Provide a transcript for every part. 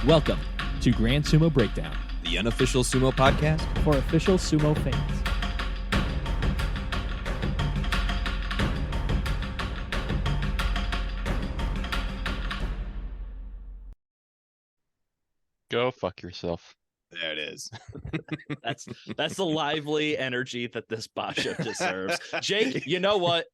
Welcome to Grand Sumo Breakdown, the unofficial sumo podcast for official sumo fans. Go fuck yourself. There it is. That's the lively energy that this basho deserves. Jake, you know what?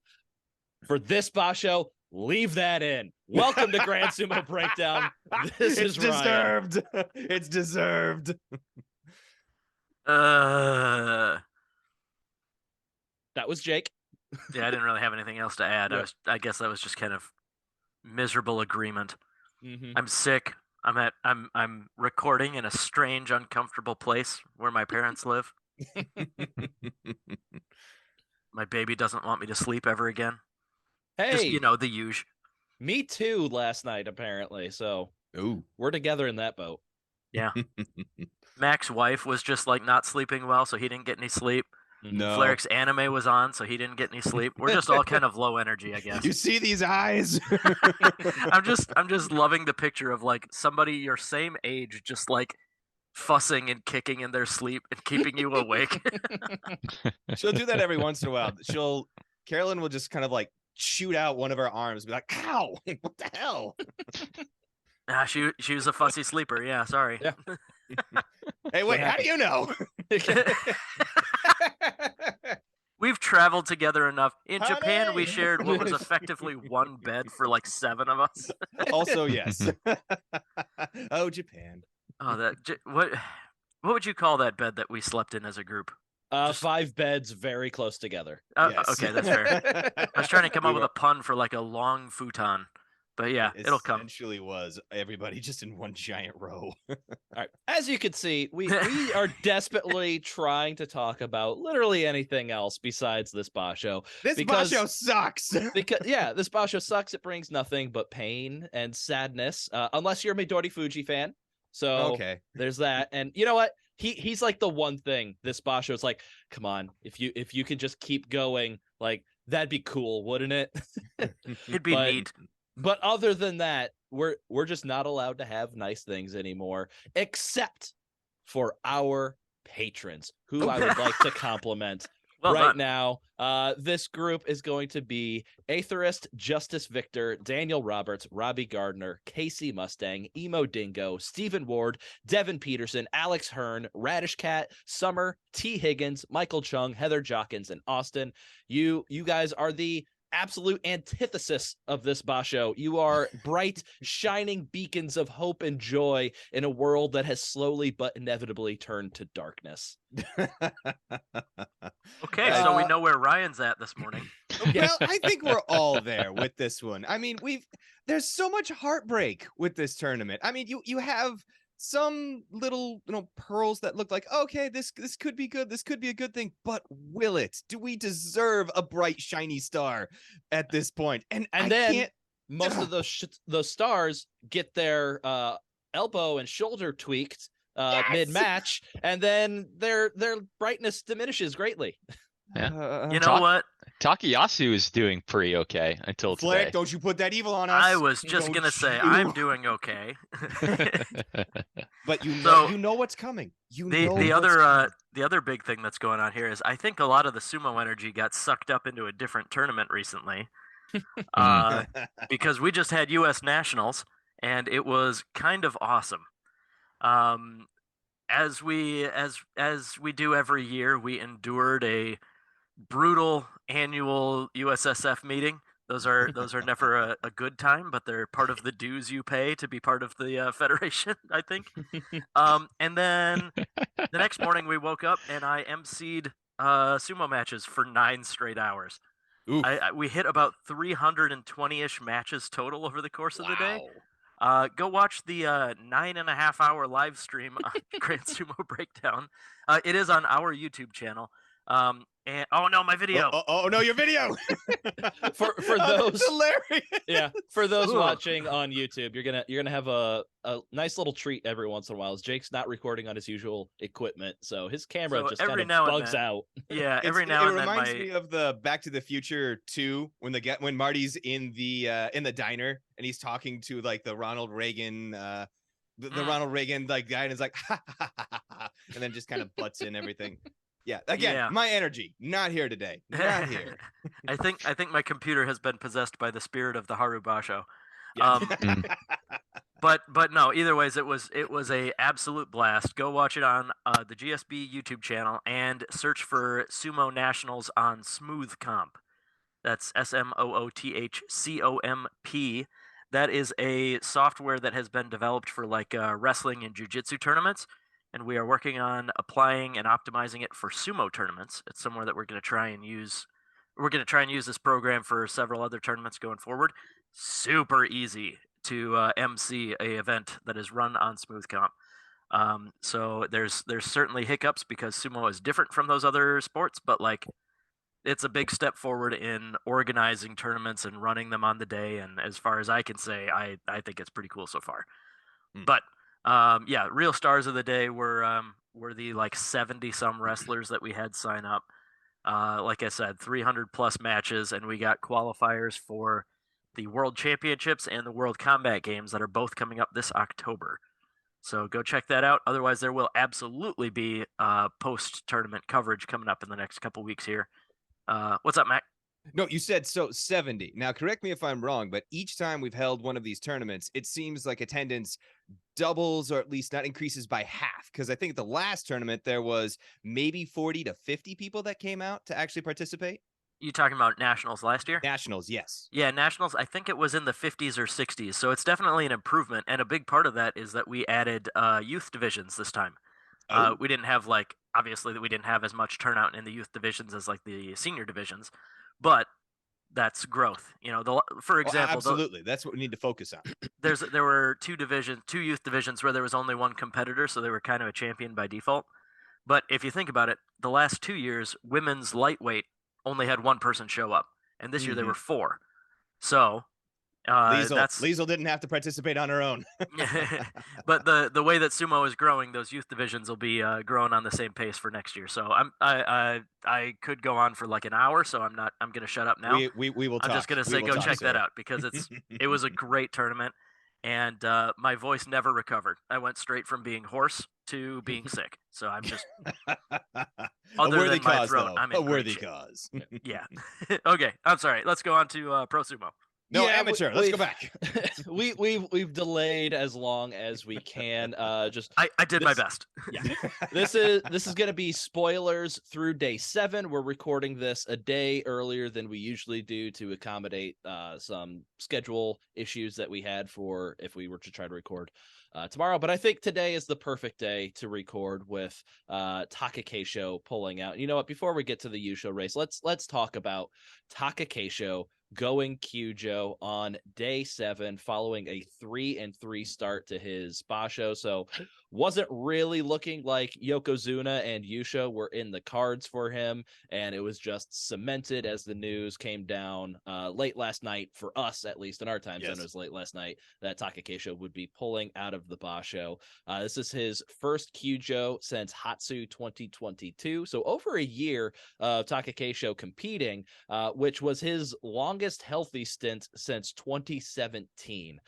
For this basho, leave that in. Welcome to Grand Sumo Breakdown. This is deserved. It's deserved. That was Jake. Yeah, I didn't really have anything else to add. Yeah. I guess that was just kind of miserable agreement. Mm-hmm. I'm sick. I'm recording in a strange, uncomfortable place where my parents live. My baby doesn't want me to sleep ever again. Hey, Just, the usual. me too last night, apparently. So Ooh. we're together in that boat. Yeah. Mac's wife was just like not sleeping well, so he didn't get any sleep. No. Flarrick's anime was on, so he didn't get any sleep. We're just all kind of low energy, I guess. You see these eyes? I'm just loving the picture of like somebody your same age just like fussing and kicking in their sleep and keeping you awake. She'll do that every once in a while. Carolyn will just kind of like shoot out one of her arms, be like, "Ow! What the hell?" She was a fussy sleeper. Yeah, sorry. Yeah. Hey, wait, how do you know? We've traveled together enough. In Honey! Japan, we shared what was effectively one bed for like 7 of us. Also, yes. Oh, Japan. Oh, what would you call that bed that we slept in as a group? 5 beds very close together. Yes. Okay, that's fair. I was trying to come up with a pun for like a long futon, but yeah, it'll come. Essentially was everybody just in one giant row. All right. As you can see, we are desperately trying to talk about literally anything else besides this basho. This Because- basho sucks. Because this basho sucks. It brings nothing but pain and sadness, unless you're a Midori Fuji fan. So Okay. there's that. And you know what? He's like the one thing this basho is like, come on, if you can just keep going, like that'd be cool, wouldn't it? It'd be neat. But other than that, we're just not allowed to have nice things anymore, except for our patrons, who I would like to compliment. Well right done. now, this group is going to be Aetherist, Justice Victor, Daniel Roberts, Robbie Gardner, Casey Mustang, Emo Dingo, Stephen Ward, Devin Peterson, Alex Hearn, Radish Cat, Summer, T. Higgins, Michael Chung, Heather Jockins, and Austin. You guys are the absolute antithesis of this basho. You are bright, shining beacons of hope and joy in a world that has slowly but inevitably turned to darkness. Okay, so we know where Ryan's at this morning. Well, I think we're all there with this one. I mean, there's so much heartbreak with this tournament. I mean, you have some little pearls that look like, okay, this could be good, this could be a good thing, but will it? Do we deserve a bright shiny star at this point? And then most of those stars get their elbow and shoulder tweaked mid-match, and then their brightness diminishes greatly. You know what? Takakeisho is doing pretty okay until Flick, today. don't you put that evil on us. I was just Don't gonna say you? I'm doing okay. But you So, know what's coming. The other big thing that's going on here is I think a lot of the sumo energy got sucked up into a different tournament recently, because we just had U.S. Nationals and it was kind of awesome. As we do every year, we endured a brutal annual USSF meeting. Those are never a good time, but they're part of the dues you pay to be part of the federation, I think. And then the next morning we woke up and I emceed sumo matches for 9 straight hours. We hit about 320-ish matches total over the course of the day. Go watch the 9.5-hour live stream on Grand Sumo Breakdown. It is on our YouTube channel. And oh no, my video! Oh no, your video! for those That's hilarious. For those watching on YouTube, you're gonna have a nice little treat every once in a while. As Jake's not recording on his usual equipment, so his camera just kind of bugs out. Yeah, every now and then. It reminds me of the Back to the Future 2 when Marty's in the diner and he's talking to like the Ronald Reagan the Ronald Reagan like guy, and is like, ha, ha, ha, ha, ha, and then just kind of butts in everything. Yeah, again, Yeah. my energy not here today, not here. I think my computer has been possessed by the spirit of the Haru basho. Yeah. But no, either ways, it was a absolute blast. Go watch it on the GSB YouTube channel and search for Sumo Nationals on Smooth Comp. That's SMOOTHCOMP. That is a software that has been developed for like wrestling and jiu-jitsu tournaments, and we are working on applying and optimizing it for sumo tournaments. It's somewhere that we're going to try and use. We're going to try and use this program for several other tournaments going forward. Super easy to MC a event that is run on Smooth Comp. So there's certainly hiccups because sumo is different from those other sports, but like it's a big step forward in organizing tournaments and running them on the day. And as far as I can say, I think it's pretty cool so far. But yeah, real stars of the day were the like 70 some wrestlers that we had sign up. Like I said, 300 plus matches, and we got qualifiers for the World Championships and the World Combat Games that are both coming up this October. So go check that out. Otherwise, there will absolutely be post-tournament coverage coming up in the next couple weeks here. What's up, Mac? No, you said so 70. Now, correct me if I'm wrong, but each time we've held one of these tournaments, it seems like attendance doubles or at least not increases by half. Because I think the last tournament, there was maybe 40 to 50 people that came out to actually participate. You talking about Nationals last year? Nationals, yes. Yeah, Nationals, I think it was in the 50s or 60s. So it's definitely an improvement. And a big part of that is that we added youth divisions this time. Oh. We didn't have obviously we didn't have as much turnout in the youth divisions as like the senior divisions, but that's growth. For example, absolutely. That's what we need to focus on. there were two youth divisions where there was only one competitor, so they were kind of a champion by default. But if you think about it, the last 2 years, women's lightweight only had one person show up, and this year there were 4. So Liesl didn't have to participate on her own. But the way that sumo is growing, those youth divisions will be growing on the same pace for next year. So I could go on for like an hour, so I'm going to shut up now. We will talk. I'm just going to say go check that out because it was a great tournament, and my voice never recovered. I went straight from being hoarse to being sick. So I'm just a worthy cause, though. A worthy cause. Yeah. Okay, I'm sorry. Let's go on to Pro Sumo. No, amateur. Let's go back. We've delayed as long as we can. I did my best. Yeah. This is going to be spoilers through day 7. We're recording this a day earlier than we usually do to accommodate some schedule issues that we had for if we were to try to record tomorrow. But I think today is the perfect day to record with Takakeisho pulling out. You know what? Before we get to the Yusho race, let's talk about Takakeisho going Kyujo on day 7 following a 3-3 start to his basho. So wasn't really looking like Yokozuna and Yusho were in the cards for him, and it was just cemented as the news came down late last night, for us at least in our time zone. It was late last night that Takakeisho would be pulling out of the basho. This is his first Kyujo since Hatsu 2022, so over a year of Takakeisho competing, which was his longest healthy stint since 2017.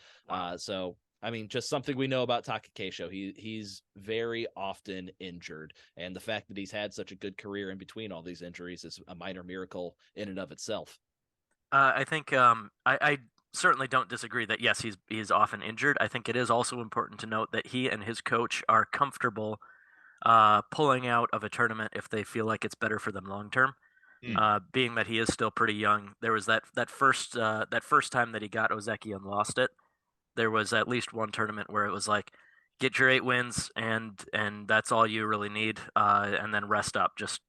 So I mean, just something we know about Takakeisho. He's very often injured, and the fact that he's had such a good career in between all these injuries is a minor miracle in and of itself. I think I certainly don't disagree that yes, he's often injured. I think it is also important to note that he and his coach are comfortable pulling out of a tournament if they feel like it's better for them long term. Being that he is still pretty young, there was that first time that he got Ozeki and lost it. There was at least one tournament where it was like, get your 8 wins and that's all you really need, and then rest up. Just,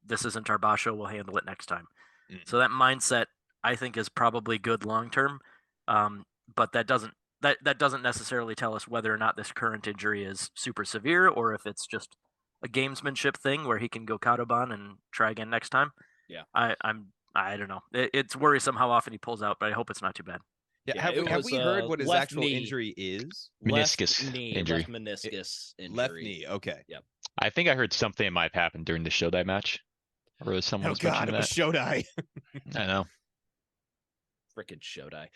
this isn't our basho, we'll handle it next time. So that mindset, I think, is probably good long term, but that doesn't necessarily tell us whether or not this current injury is super severe or if it's just a gamesmanship thing where he can go Kadoban and try again next time. Yeah, I don't know. It's worrisome how often he pulls out, but I hope it's not too bad. Yeah, have we heard what his actual injury is? Meniscus injury. Left meniscus injury. Left knee. Okay. Yep. I think I heard something might have happened during the Shodai match. Or someone was mentioning it was Shodai. I know. Freaking Shodai.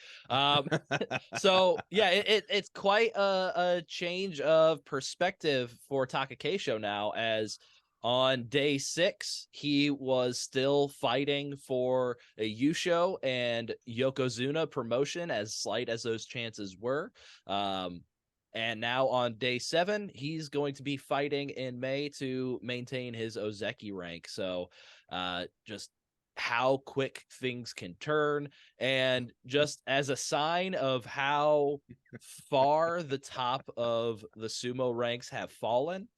So yeah, it's quite a change of perspective for Takakeisho now, as on day 6 he was still fighting for a Yusho and Yokozuna promotion, as slight as those chances were. And now on day 7, he's going to be fighting in May to maintain his Ozeki rank. So just how quick things can turn, and just as a sign of how far the top of the sumo ranks have fallen,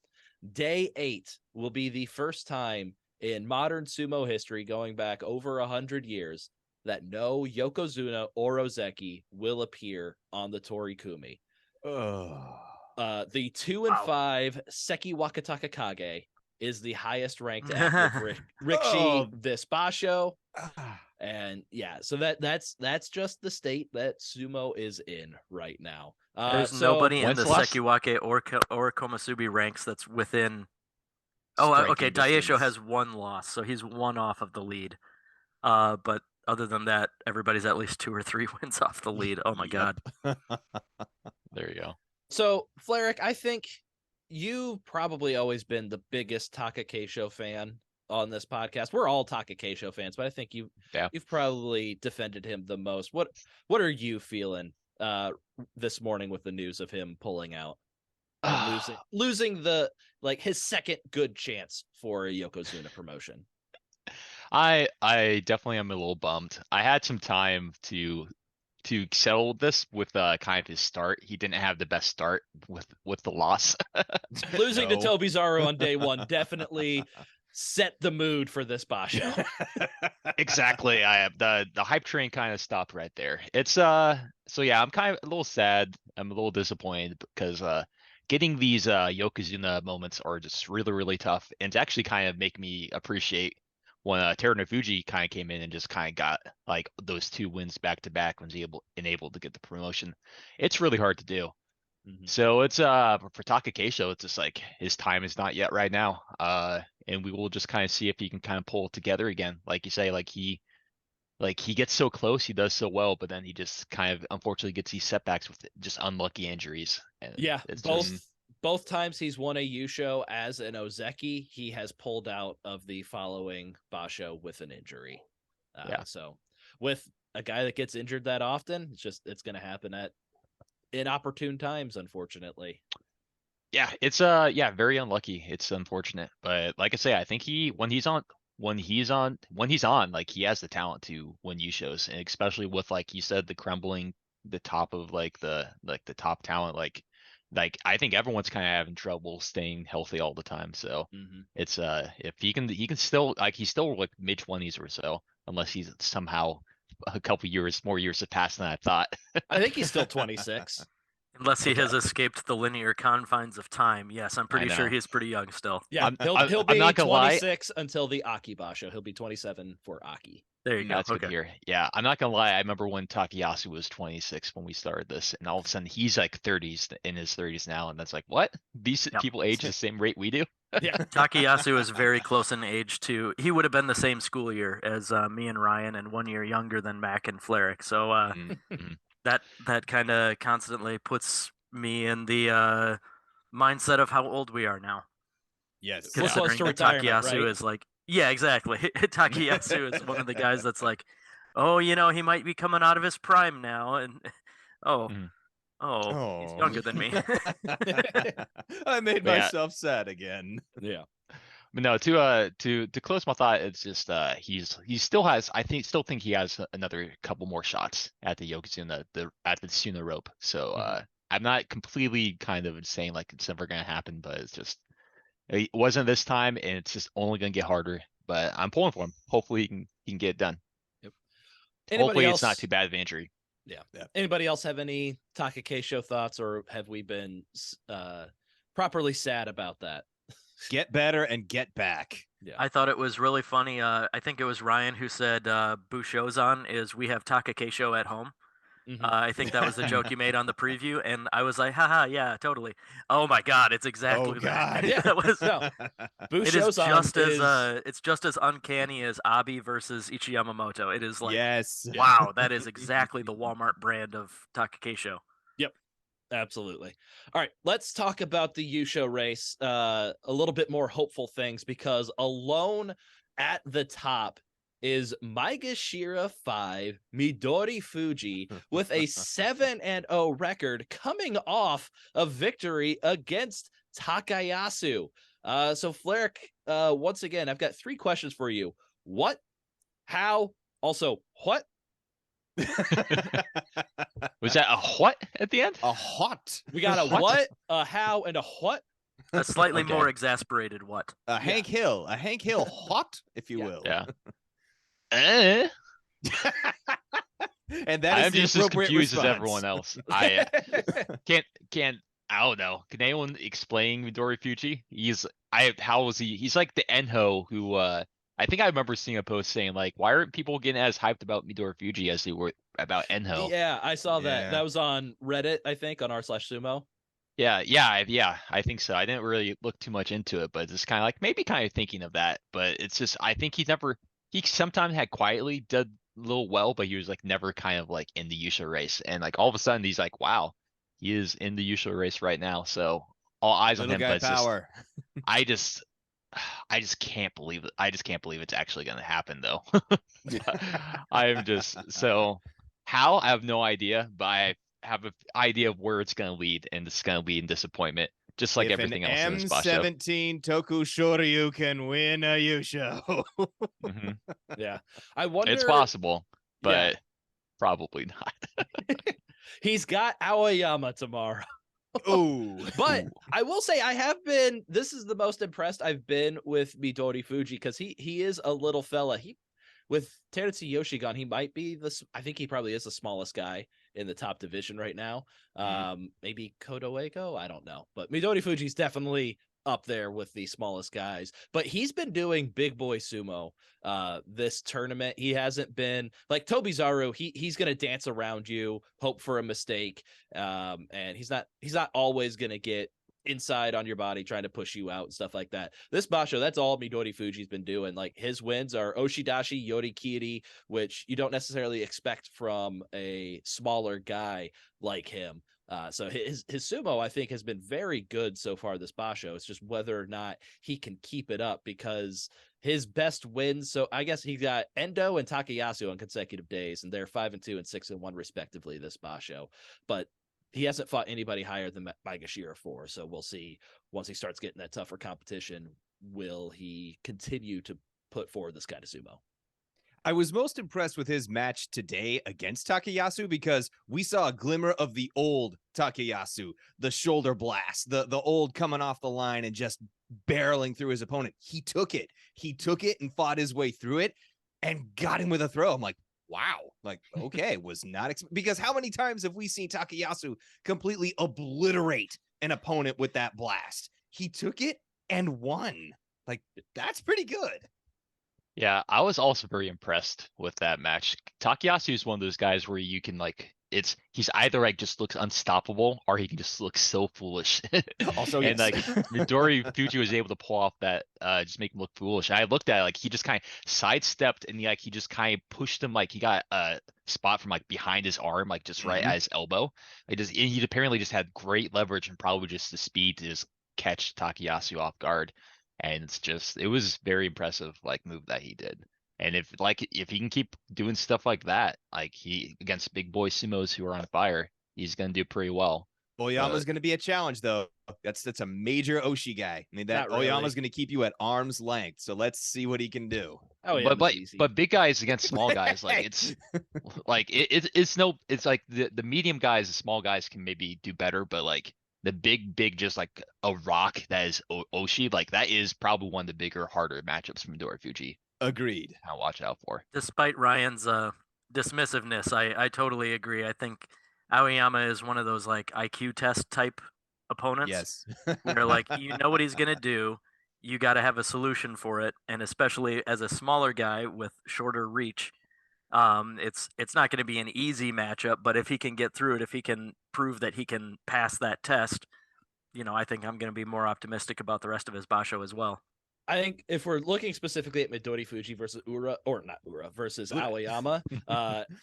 day 8 will be the first time in modern sumo history, going back over 100 years, that no Yokozuna or Ozeki will appear on the Torikumi. The 2 and 5 Sekiwake Takakage is the highest ranked active Rikshi this basho. And yeah, so that's just the state that sumo is in right now. There's nobody in the Sekiwake or Komusubi ranks that's within. Oh, okay. Daisho has 1 loss, so he's 1 off of the lead. But other than that, everybody's at least 2 or 3 wins off the lead. Oh my god. There you go. So, Fleric, I think you've probably always been the biggest Takakeisho fan on this podcast. We're all Takakeisho fans, but I think you've probably defended him the most. What are you feeling this morning with the news of him pulling out and losing the his second good chance for a Yokozuna promotion? I definitely am a little bummed. I had some time to settle this with kind of his start. He didn't have the best start with the loss. Losing to THRU on day 1 definitely set the mood for this basho. Exactly. I have the hype train kind of stopped right there. It's so yeah, I'm kind of a little sad. I'm a little disappointed because getting these Yokozuna moments are just really, really tough, and to actually kind of make me appreciate when THRU Fuji kind of came in and just kind of got like those 2 wins back to back when he enabled to get the promotion. It's really hard to do. Mm-hmm. So it's for Takakeisho, it's just like his time is not yet right now. And we will just kind of see if he can kind of pull it together again. Like you say, he gets so close, he does so well, but then he just kind of unfortunately gets these setbacks with just unlucky injuries. And yeah, both times he's won a Yusho as an Ozeki, he has pulled out of the following basho with an injury. So with a guy that gets injured that often, it's going to happen at inopportune times, unfortunately. Yeah, it's very unlucky. It's unfortunate, but like I say, I think when he's on, he has the talent to win Yushos, and especially with, like you said, the crumbling, the top of the top talent, I think everyone's kind of having trouble staying healthy all the time. So it's if he can still, he's still like mid-20s or so, unless he's somehow a couple more years have passed than I thought. I think he's still 26. Unless he has escaped the linear confines of time. Yes, I'm pretty sure he's pretty young still. Yeah, he'll be 26 until the Aki basho. He'll be 27 for Aki. There you go. That's good to hear. Yeah, I'm not gonna lie. I remember when Takayasu was 26 when we started this, and all of a sudden he's like 30s in his 30s now, and that's like, what? These people age the same rate we do? Yeah, Takayasu is very close in age to. He would have been the same school year as me and Ryan, and 1 year younger than Mac and Fleric. So that kind of constantly puts me in the mindset of how old we are now. Yes, we're close to retirement, Takayasu right? is like. Yeah, exactly. Takayasu is one of the guys that's like, oh, he might be coming out of his prime now, and he's younger than me. I made myself sad again. Yeah. But no, to close my thought, it's just he still has, still think he has another couple more shots at the Yokozuna, at the Suna rope. So I'm not completely kind of saying like it's never gonna happen, but it's just. It wasn't this time, and it's just only going to get harder. But I'm pulling for him. Hopefully, he can get it done. Yep. Hopefully, it's not too bad of an injury. Yeah. Anybody else have any Takakeisho thoughts, or have we been properly sad about that? Get better and get back. Yeah. I thought it was really funny. I think it was Ryan who said Bushozan is we have Takakeisho at home. I think that was the joke you made on the preview, and I was like, haha, yeah, totally. Oh my god, it's exactly Oh that. God. Yeah, That was no. it is Bushozan just as is it's just as uncanny as Abi versus Ichiyamamoto. It is like, Yes. wow, that is exactly the Walmart brand of Takakeisho. absolutely. All right, let's talk about the Yusho race. A little bit more hopeful things, because alone at the top is Maegashira 5 Midori Fuji with a 7-0 record, coming off a victory against Takayasu. So Flarek, once again, I've got 3 questions for you. What? How? Also, what? Was that a what at the end? A hot. We got a what, a how, and a what? A slightly Okay. more exasperated what? A Hank Hill. A Hank Hill hot, if you Yeah. will. Yeah. And that is I'm the just as appropriate confused response. as everyone else. I can't. I don't know. Can anyone explain Midori Fuji? How was he? He's like the Enho who. I think I remember seeing a post saying like, why aren't people getting as hyped about Midori Fuji as they were about Enho? Yeah, I saw Yeah. that. That was on Reddit, I think, on r/sumo. Yeah, I think so. I didn't really look too much into it, but it's kind of like maybe kind of thinking of that. But it's just I think he sometimes had quietly did a little well, but he was like never kind of like in the Yusho race, and like all of a sudden he's like, wow, he is in the Yusho race right now. So all eyes on Little him. guy But it's just power. I just can't believe it. I just can't believe it's actually going to happen though. I am just so how I have no idea, but I have an idea of where it's going to lead, and it's going to lead in disappointment, just like If everything an else in this basho. M17 Toku Shoryu can win a Yusho. Mhm. Yeah. I wonder. It's possible, Yeah. but probably not. He's got Aoyama tomorrow. Ooh. But I will say this is the most impressed I've been with Midori Fuji, because he is a little fella. With Terutsu Yoshigan, he might be I think he probably is the smallest guy in the top division right now. Maybe Kodoeko, I don't know. But Midori Fuji's definitely up there with the smallest guys. But he's been doing big boy sumo this tournament. He hasn't been like Tobizaru. He's gonna dance around you, hope for a mistake. And he's not always gonna get inside on your body trying to push you out and stuff like that. This basho, that's all Midori Fuji's been doing. Like his wins are Oshidashi, Yorikiri, which you don't necessarily expect from a smaller guy like him. So his sumo, I think, has been very good so far this basho. It's just whether or not he can keep it up, because his best wins. So I guess he got Endo and Takayasu on consecutive days, and they're 5-2 and 6-1 respectively this basho. But he hasn't fought anybody higher than Maegashira 4. So we'll see once he starts getting that tougher competition, will he continue to put forward this kind of sumo? I was most impressed with his match today against Takayasu, because we saw a glimmer of the old Takayasu, the shoulder blast, the old coming off the line and just barreling through his opponent. He took it and fought his way through it and got him with a throw. I'm like, wow, like, okay, was not because how many times have we seen Takayasu completely obliterate an opponent with that blast? He took it and won. Like, that's pretty good. Yeah, I was also very impressed with that match. Takayasu is one of those guys where you can like he's either like just looks unstoppable, or he can just look so foolish. Also, and yes. like Midori Fuji was able to pull off that just make him look foolish. And I looked at it, like he just kind of sidestepped, and he just kind of pushed him, like he got a spot from like behind his arm, like just right at his elbow. He apparently just had great leverage and probably just the speed to just catch Takayasu off guard. And it was very impressive like move that he did. And if he can keep doing stuff like that, like he against big boy sumos who are on fire, he's gonna do pretty well. Oyama's going to be a challenge, though. That's a major Oshi guy. I mean, that Not really. Oyama's going to keep you at arm's length. So let's see what he can do. Oh yeah, but big guys against small guys, like it's like it's like the medium guys, the small guys can maybe do better, but like the big just like a rock that is Oshi, like that is probably one of the bigger, harder matchups from Midori Fuji. Agreed. I'll watch out for. Despite Ryan's dismissiveness, I totally agree. I think Aoyama is one of those like IQ test type opponents. Yes. Where like you know what he's gonna do, you got to have a solution for it, and especially as a smaller guy with shorter reach, It's not going to be an easy matchup, but if he can get through it, if he can prove that he can pass that test, I think I'm going to be more optimistic about the rest of his basho as well. I think if we're looking specifically at Midori Fuji versus Ura, or not Ura, versus Aoyama,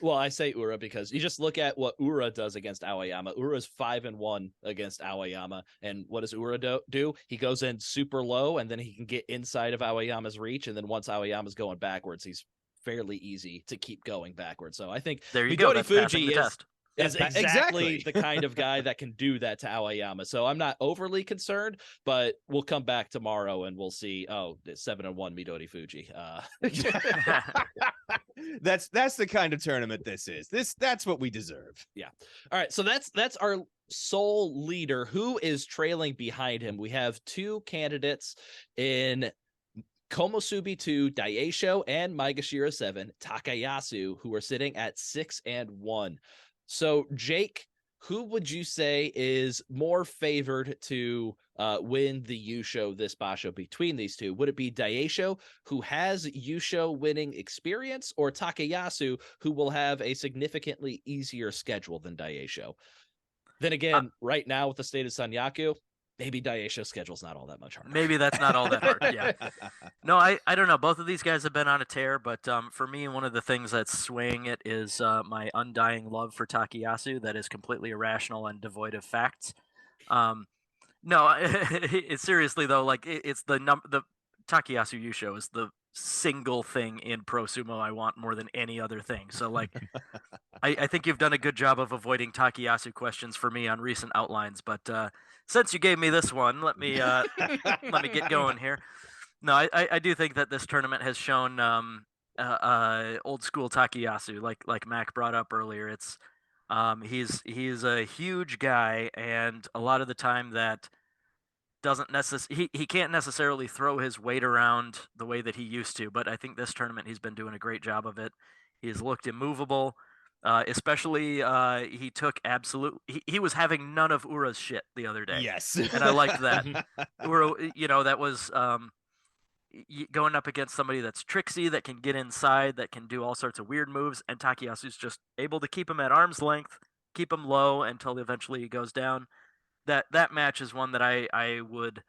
well, I say Ura because you just look at what Ura does against Aoyama. Ura's 5-1 against Aoyama, and what does Ura do? He goes in super low, and then he can get inside of Aoyama's reach, and then once Aoyama's going backwards, he's fairly easy to keep going backwards. So I think there you go. Midori That's passing Fuji the test. is exactly Exactly. the kind of guy that can do that to Aoyama. So I'm not overly concerned, but we'll come back tomorrow and we'll see. Oh, it's 7-1 Midori Fuji. That's the kind of tournament this is. That's what we deserve. Yeah. All right. So that's our sole leader. Who is trailing behind him? We have two candidates in Komusubi 2, Daisho, and Maegashira 7, Takayasu, who are sitting at 6-1. So, Jake, who would you say is more favored to win the Yusho this basho between these two? Would it be Daisho, who has Yusho winning experience, or Takayasu, who will have a significantly easier schedule than Daisho? Then again, right now with the state of Sanyaku, maybe Daisho's schedule's not all that much harder. Maybe that's not all that hard. Yeah. No, I don't know. Both of these guys have been on a tear, but for me, one of the things that's swaying it is my undying love for Takayasu that is completely irrational and devoid of facts. No, it's seriously though, like it's the Takayasu Yusho is the single thing in pro sumo I want more than any other thing. So like I think you've done a good job of avoiding Takayasu questions for me on recent outlines, but since you gave me this one, let me let me get going here. No, I do think that this tournament has shown old school Takayasu, like Mac brought up earlier. It's he's a huge guy, and a lot of the time that doesn't he can't necessarily throw his weight around the way that he used to. But I think this tournament he's been doing a great job of it. He's looked immovable. Especially he took he was having none of Ura's shit the other day. Yes. And I liked that. Ura, that was going up against somebody that's tricksy, that can get inside, that can do all sorts of weird moves, and Takayasu's just able to keep him at arm's length, keep him low until eventually he goes down. That match is one that I would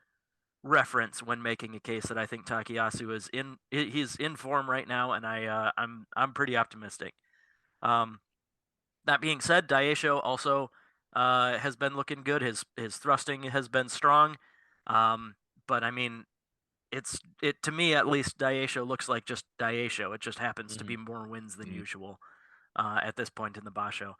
reference when making a case that I think Takayasu he's in form right now, and I'm pretty optimistic. That being said, Daisho also has been looking good. His thrusting has been strong, but I mean, to me at least, Daisho looks like just Daisho. It just happens to be more wins than usual at this point in the basho.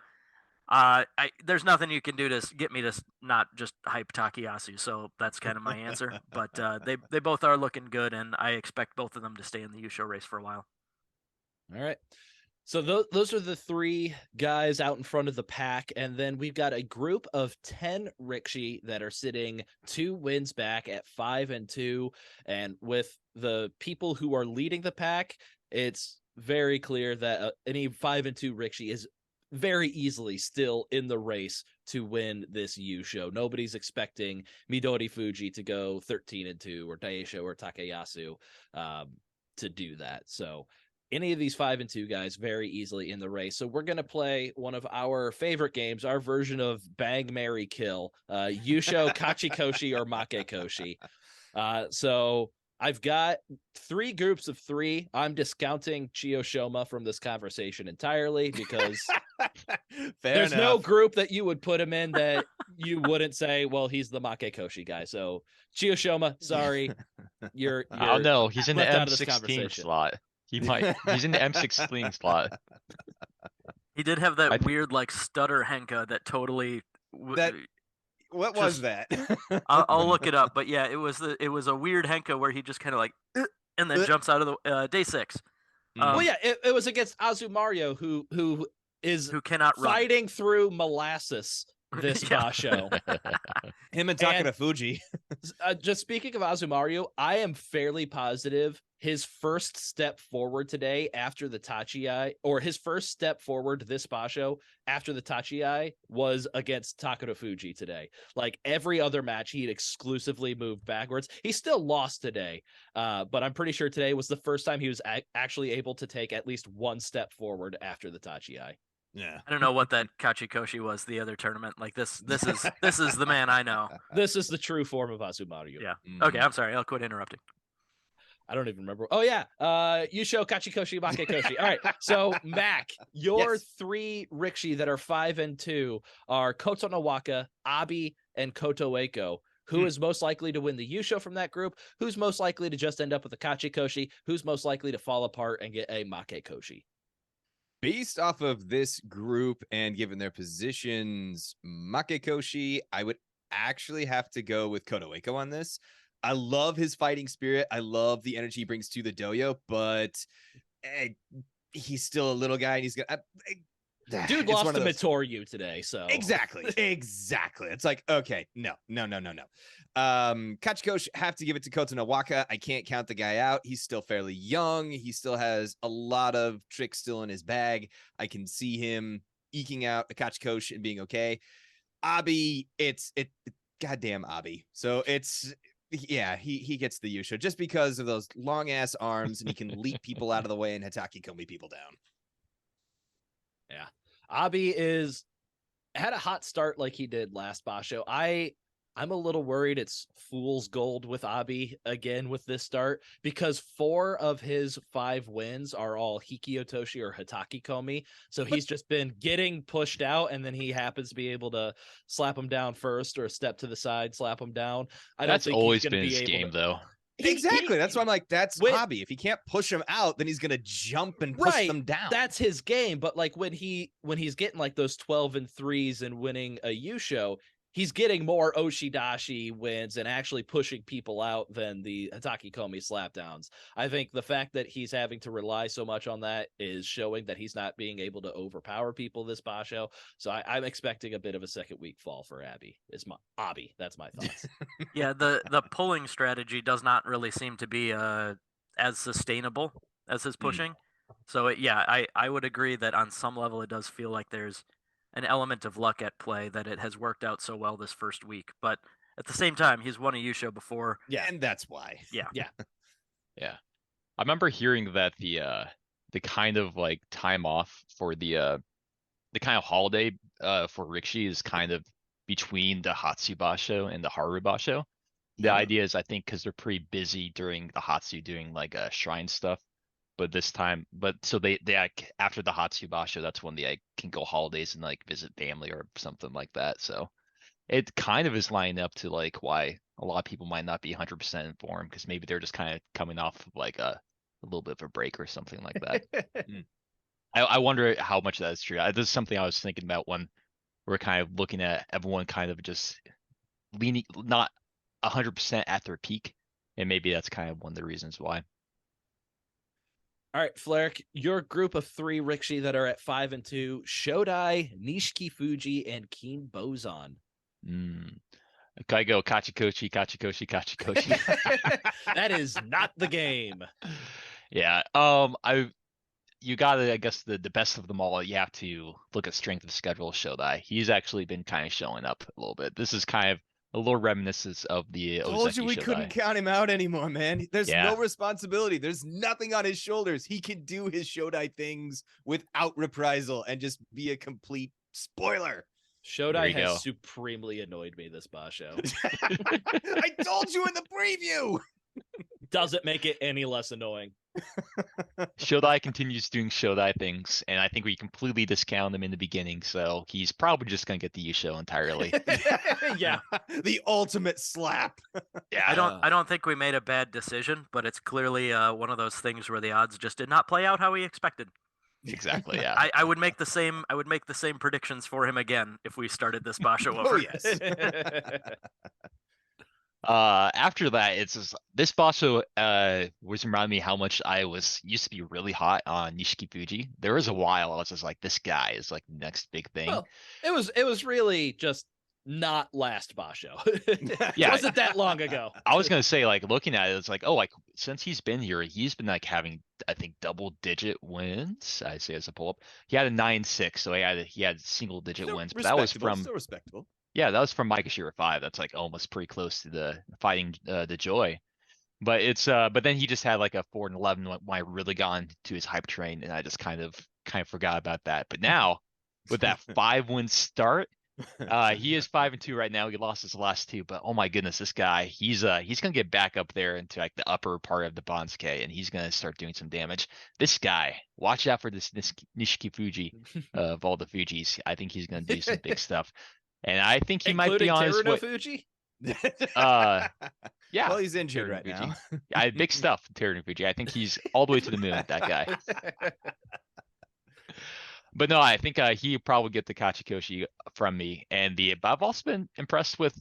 There's nothing you can do to get me to not just hype Takayasu, so that's kind of my answer. But they both are looking good, and I expect both of them to stay in the Yusho race for a while. All right. So those are the three guys out in front of the pack, and then we've got a group of 10 Rikishi that are sitting 2 wins back at 5-2, and with the people who are leading the pack, it's very clear that any 5-2 Rikishi is very easily still in the race to win this Yusho. Nobody's expecting Midori Fuji to go 13-2 or Daisho or Takayasu to do that. So any of these 5-2 guys very easily in the race. So we're going to play one of our favorite games, our version of Bang, Marry, Kill, Yusho, Kachikoshi, or Makekoshi. So I've got 3 groups of 3. I'm discounting Chiyoshima from this conversation entirely because there's no group that you would put him in that you wouldn't say, well, he's the Makekoshi guy. So Chiyoshima, sorry. You're I don't know. He's in the left out of this M16 conversation. slot. He's in the M16 slot. He did have that weird like stutter henka that totally What was that? I'll look it up, but yeah, it was a weird henka where he just kind of like and then jumps out of the day 6. Well, yeah, it was against Azumario who cannot fighting through molasses this basho. Him and Takeda Fuji. Just speaking of Azumario, I am fairly positive his first step forward today after the Tachi-ai, or his first step forward this basho after the Tachi-ai was against Takara Fuji today. Like every other match, he'd exclusively moved backwards. He still lost today, but I'm pretty sure today was the first time he was actually able to take at least one step forward after the Tachi-ai. Yeah. I don't know what that Kachikoshi was the other tournament. Like this is the man I know. This is the true form of Azumaru. Yeah. Mhm. Okay, I'm sorry. I'll quit interrupting. I don't even remember. Oh yeah, Yusho, Kachikoshi, Bakekoshi. All right, so Mac, your Yes. 3 Rikishi that are 5 and 2 are Koto no Waka, Abi, and Koto Eiko. Who is most likely to win the Yusho from that group? Who's most likely to just end up with a Kachikoshi? Who's most likely to fall apart and get a Makekoshi? Based off of this group and given their positions, Makekoshi, I would actually have to go with Kotoeko on this. I love his fighting spirit. I love the energy he brings to the dojo, but he's still a little guy and he's gonna. Dude it's lost one to of those- Mitoryu today, so Exactly. It's like, okay, no. Kachikoshi, have to give it to Koto no Waka. I can't count the guy out. He's still fairly young. He still has a lot of tricks still in his bag. I can see him eking out a Kachikoshi and being okay. Abi, it's goddamn Abi. So it's he gets the Yusho just because of those long ass arms and he can leap people out of the way and Hataki Komi people down. Yeah. Abi had a hot start like he did last basho. I'm a little worried it's fool's gold with Abi again with this start because 4 of his 5 wins are all Hikiotoshi or Hataki Komi. So he's just been getting pushed out and then he happens to be able to slap him down first or step to the side, slap him down. I don't That's think always he's gonna been be his able game, to... though. Exactly. That's why I'm like, that's When- Abi. If he can't push him out, then he's gonna jump and push Right, them down. That's his game. But like when he's getting like those 12 and 3s and winning a Yusho, he's getting more Oshidashi wins and actually pushing people out than the Hataki Komi slapdowns. I think the fact that he's having to rely so much on that is showing that he's not being able to overpower people this basho. So I'm expecting a bit of a second week fall for Abi. That's my thoughts. Yeah, the pulling strategy does not really seem to be as sustainable as his pushing. So I would agree that on some level it does feel like there's an element of luck at play that it has worked out so well this first week. But at the same time, he's won a Yusho before. Yeah. And that's why. Yeah. Yeah. I remember hearing that the kind of like time off for the kind of holiday for Rikishi is kind of between the Hatsu Basho and the Haru Basho. The Yeah. idea is I think because they're pretty busy during the Hatsu doing like shrine stuff. But this time, so they after the Hatsu Basho, that's when they can go holidays and like visit family or something like that. So it kind of is lining up to like why a lot of people might not be 100% informed because maybe they're just kind of coming off of like a little bit of a break or something like that. I wonder how much that is true. This is something I was thinking about when we're kind of looking at everyone kind of just leaning not 100% at their peak, and maybe that's kind of one of the reasons why. All right, Flarek, your group of 3 Rikishi that are at 5 and 2, Shodai, Nishiki Fuji, and Keen Bozan. I go Kachikoshi. That is not the game. Yeah. You gotta, I guess the best of them all, you have to look at strength of schedule Shodai. He's actually been kind of showing up a little bit. This is kind of a little reminiscence of the Told you Ozeki we Shodai. couldn't count him out anymore, man. There's Yeah. no responsibility. There's nothing on his shoulders. He can do his Shodai things without reprisal and just be a complete spoiler. Shodai you has go. supremely annoyed me this basho. I told you in the preview. Doesn't make it any less annoying. Shodai continues doing Shodai things, and I think we completely discount him in the beginning, so he's probably just gonna get the Yusho entirely. Yeah. The ultimate slap. Yeah, I don't think we made a bad decision, but it's clearly one of those things where the odds just did not play out how we expected. exactly. Yeah. I would make the same predictions for him again if we started this basho over. Oh yes. After that, it's just, this basho was reminding me how much I used to be really hot on Nishiki Fuji. There was a while I was just like, this guy is like the next big thing. Well, it was really just not last basho. Yeah. It wasn't that long ago. I was gonna say, like, looking at it, it's like, oh, like since he's been here, he's been like having, I think, double-digit wins. I say as a pull-up, he had a 9-6, so he had single-digit Still wins. But that was respectable, from still respectable. yeah, that was from Micah Shearer 5. That's like almost pretty close to the fighting the joy. But it's but then he just had like a 4-11 when I really got into his hype train, and I just kind of forgot about that. But now with that 5-win start. He is 5-2 right now. He lost his last 2, but oh my goodness, this guy, he's gonna get back up there into like the upper part of the Bansuke, and he's gonna start doing some damage. This guy, watch out for this Nishiki Fuji of all the Fujis. I think he's gonna do some big stuff, and I think he might be on his THRU no way. Fuji. Yeah. Well, he's injured Teruno right Fuji. now. Yeah, big stuff, THRU Fuji. I think he's all the way to the moon. That guy. But no, I think he probably get the Kachikoshi from me, but I've also been impressed with.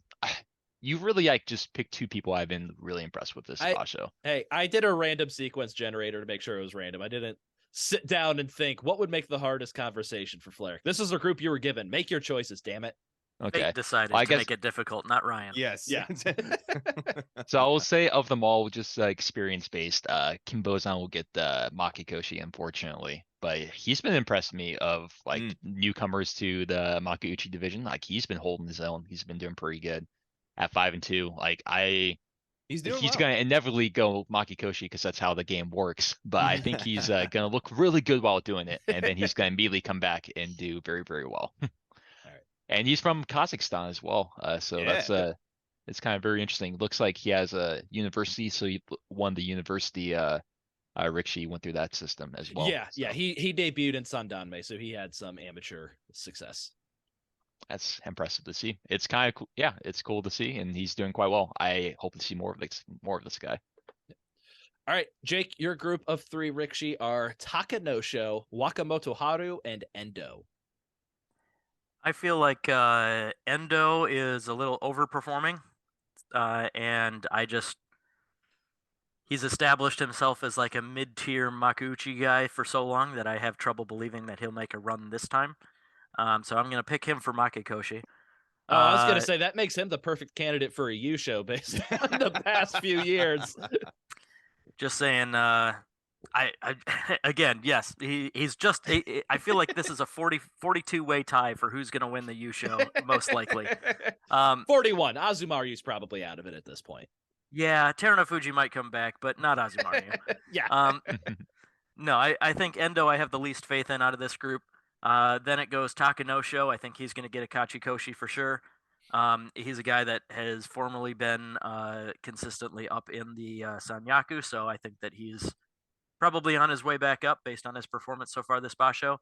You really like just pick 2 people I've been really impressed with this basho. Hey, I did a random sequence generator to make sure it was random. I didn't sit down and think what would make the hardest conversation for Flair. This is the group you were given. Make your choices, damn it. Okay. Fate decided Well, I to guess make it difficult, not Ryan. Yes. Yeah. so. I will say of them all, just experience based. Kim Bozan will get the Makikoshi, unfortunately, but he's been impressed me of like newcomers to the Makiuchi division. Like he's been holding his own. He's been doing pretty good at 5-2. Like He's doing he's well. gonna inevitably go Makikoshi because that's how the game works. But I think he's gonna look really good while doing it, and then he's gonna immediately come back and do very, very well. And he's from Kazakhstan as well, so Yeah. that's it's kind of very interesting. Looks like he has a university, so he won the university. Rikshi went through that system as well. Yeah, yeah. He debuted in Sandanme, so he had some amateur success. That's impressive to see. It's kind of cool. Yeah, it's cool to see, and he's doing quite well. I hope to see more of this guy. All right, Jake, your group of 3 Rikshi are Takakeisho, Wakamoto Haru, and Endo. I feel like Endo is a little overperforming, and he's established himself as like a mid-tier Makuuchi guy for so long that I have trouble believing that he'll make a run this time. So I'm going to pick him for Makikoshi. Oh, I was going to say that makes him the perfect candidate for a Yusho based on the past few years. Just saying, again, yes, he's just. I feel like this is a 42-way tie for who's going to win the Yusho, most likely. 41. Azumaryu's probably out of it at this point. Yeah, Teruno Fuji might come back, but not Azumaryu. Yeah. No, I think Endo I have the least faith in out of this group. Then it goes Takakeisho. I think he's going to get a Kachikoshi for sure. He's a guy that has formerly been consistently up in the Sanyaku, so I think that he's probably on his way back up based on his performance so far this basho.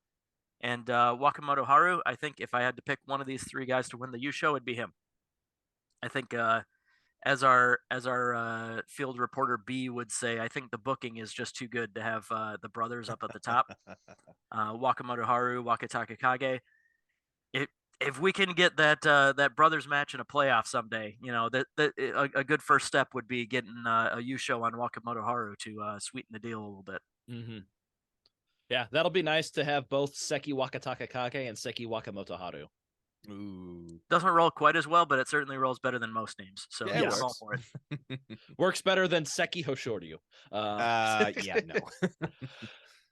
And Wakamoto Haru, I think if I had to pick one of these 3 guys to win the Yusho, it'd be him. I think as our field reporter B would say, I think the booking is just too good to have the brothers up at the top. Wakamoto Haru, Wakataka Kage. If we can get that brothers match in a playoff someday, you know, a good first step would be getting a Yusho on Wakamoto Haru to sweeten the deal a little bit. Mm-hmm. Yeah, that'll be nice to have both Seki Wakataka Kage and Seki Wakamoto Haru. Ooh. Doesn't roll quite as well, but it certainly rolls better than most names. So Yeah, I'm all for it. Works better than Seki Hoshoryu. Yeah,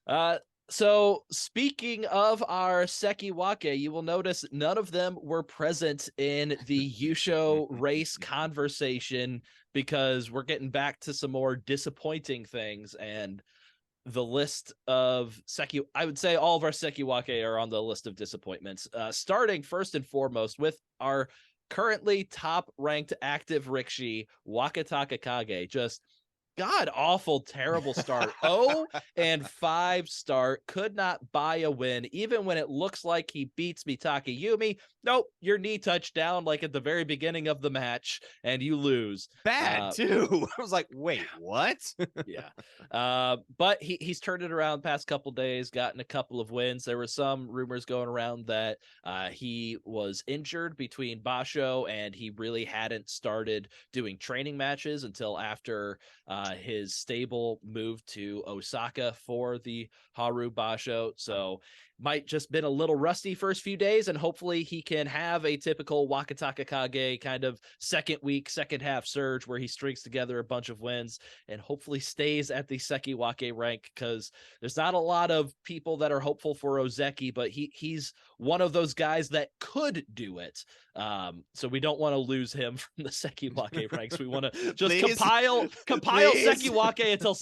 no. So speaking of our Sekiwake, you will notice none of them were present in the Yusho race conversation because we're getting back to some more disappointing things, and the list of I would say all of our Sekiwake are on the list of disappointments. Starting first and foremost with our currently top ranked active Rikshi, Wakataka Kage. Just god awful, terrible start. 0-5 start, could not buy a win, even when it looks like he beats Mitake Yumi. Nope, your knee touchdown like at the very beginning of the match, and you lose. Bad too. I was like, wait, what? Yeah. But he's turned it around the past couple days, gotten a couple of wins. There were some rumors going around that he was injured between basho and he really hadn't started doing training matches until after His stable moved to Osaka for the Haru basho, so might just been a little rusty first few days, and hopefully he can have a typical Wakataka Kage kind of second half surge where he strings together a bunch of wins and hopefully stays at the Sekiwake rank, because there's not a lot of people that are hopeful for Ozeki, but he's one of those guys that could do it. So we don't want to lose him from the Sekiwake ranks. We want to just Please. compile Please. Sekiwake until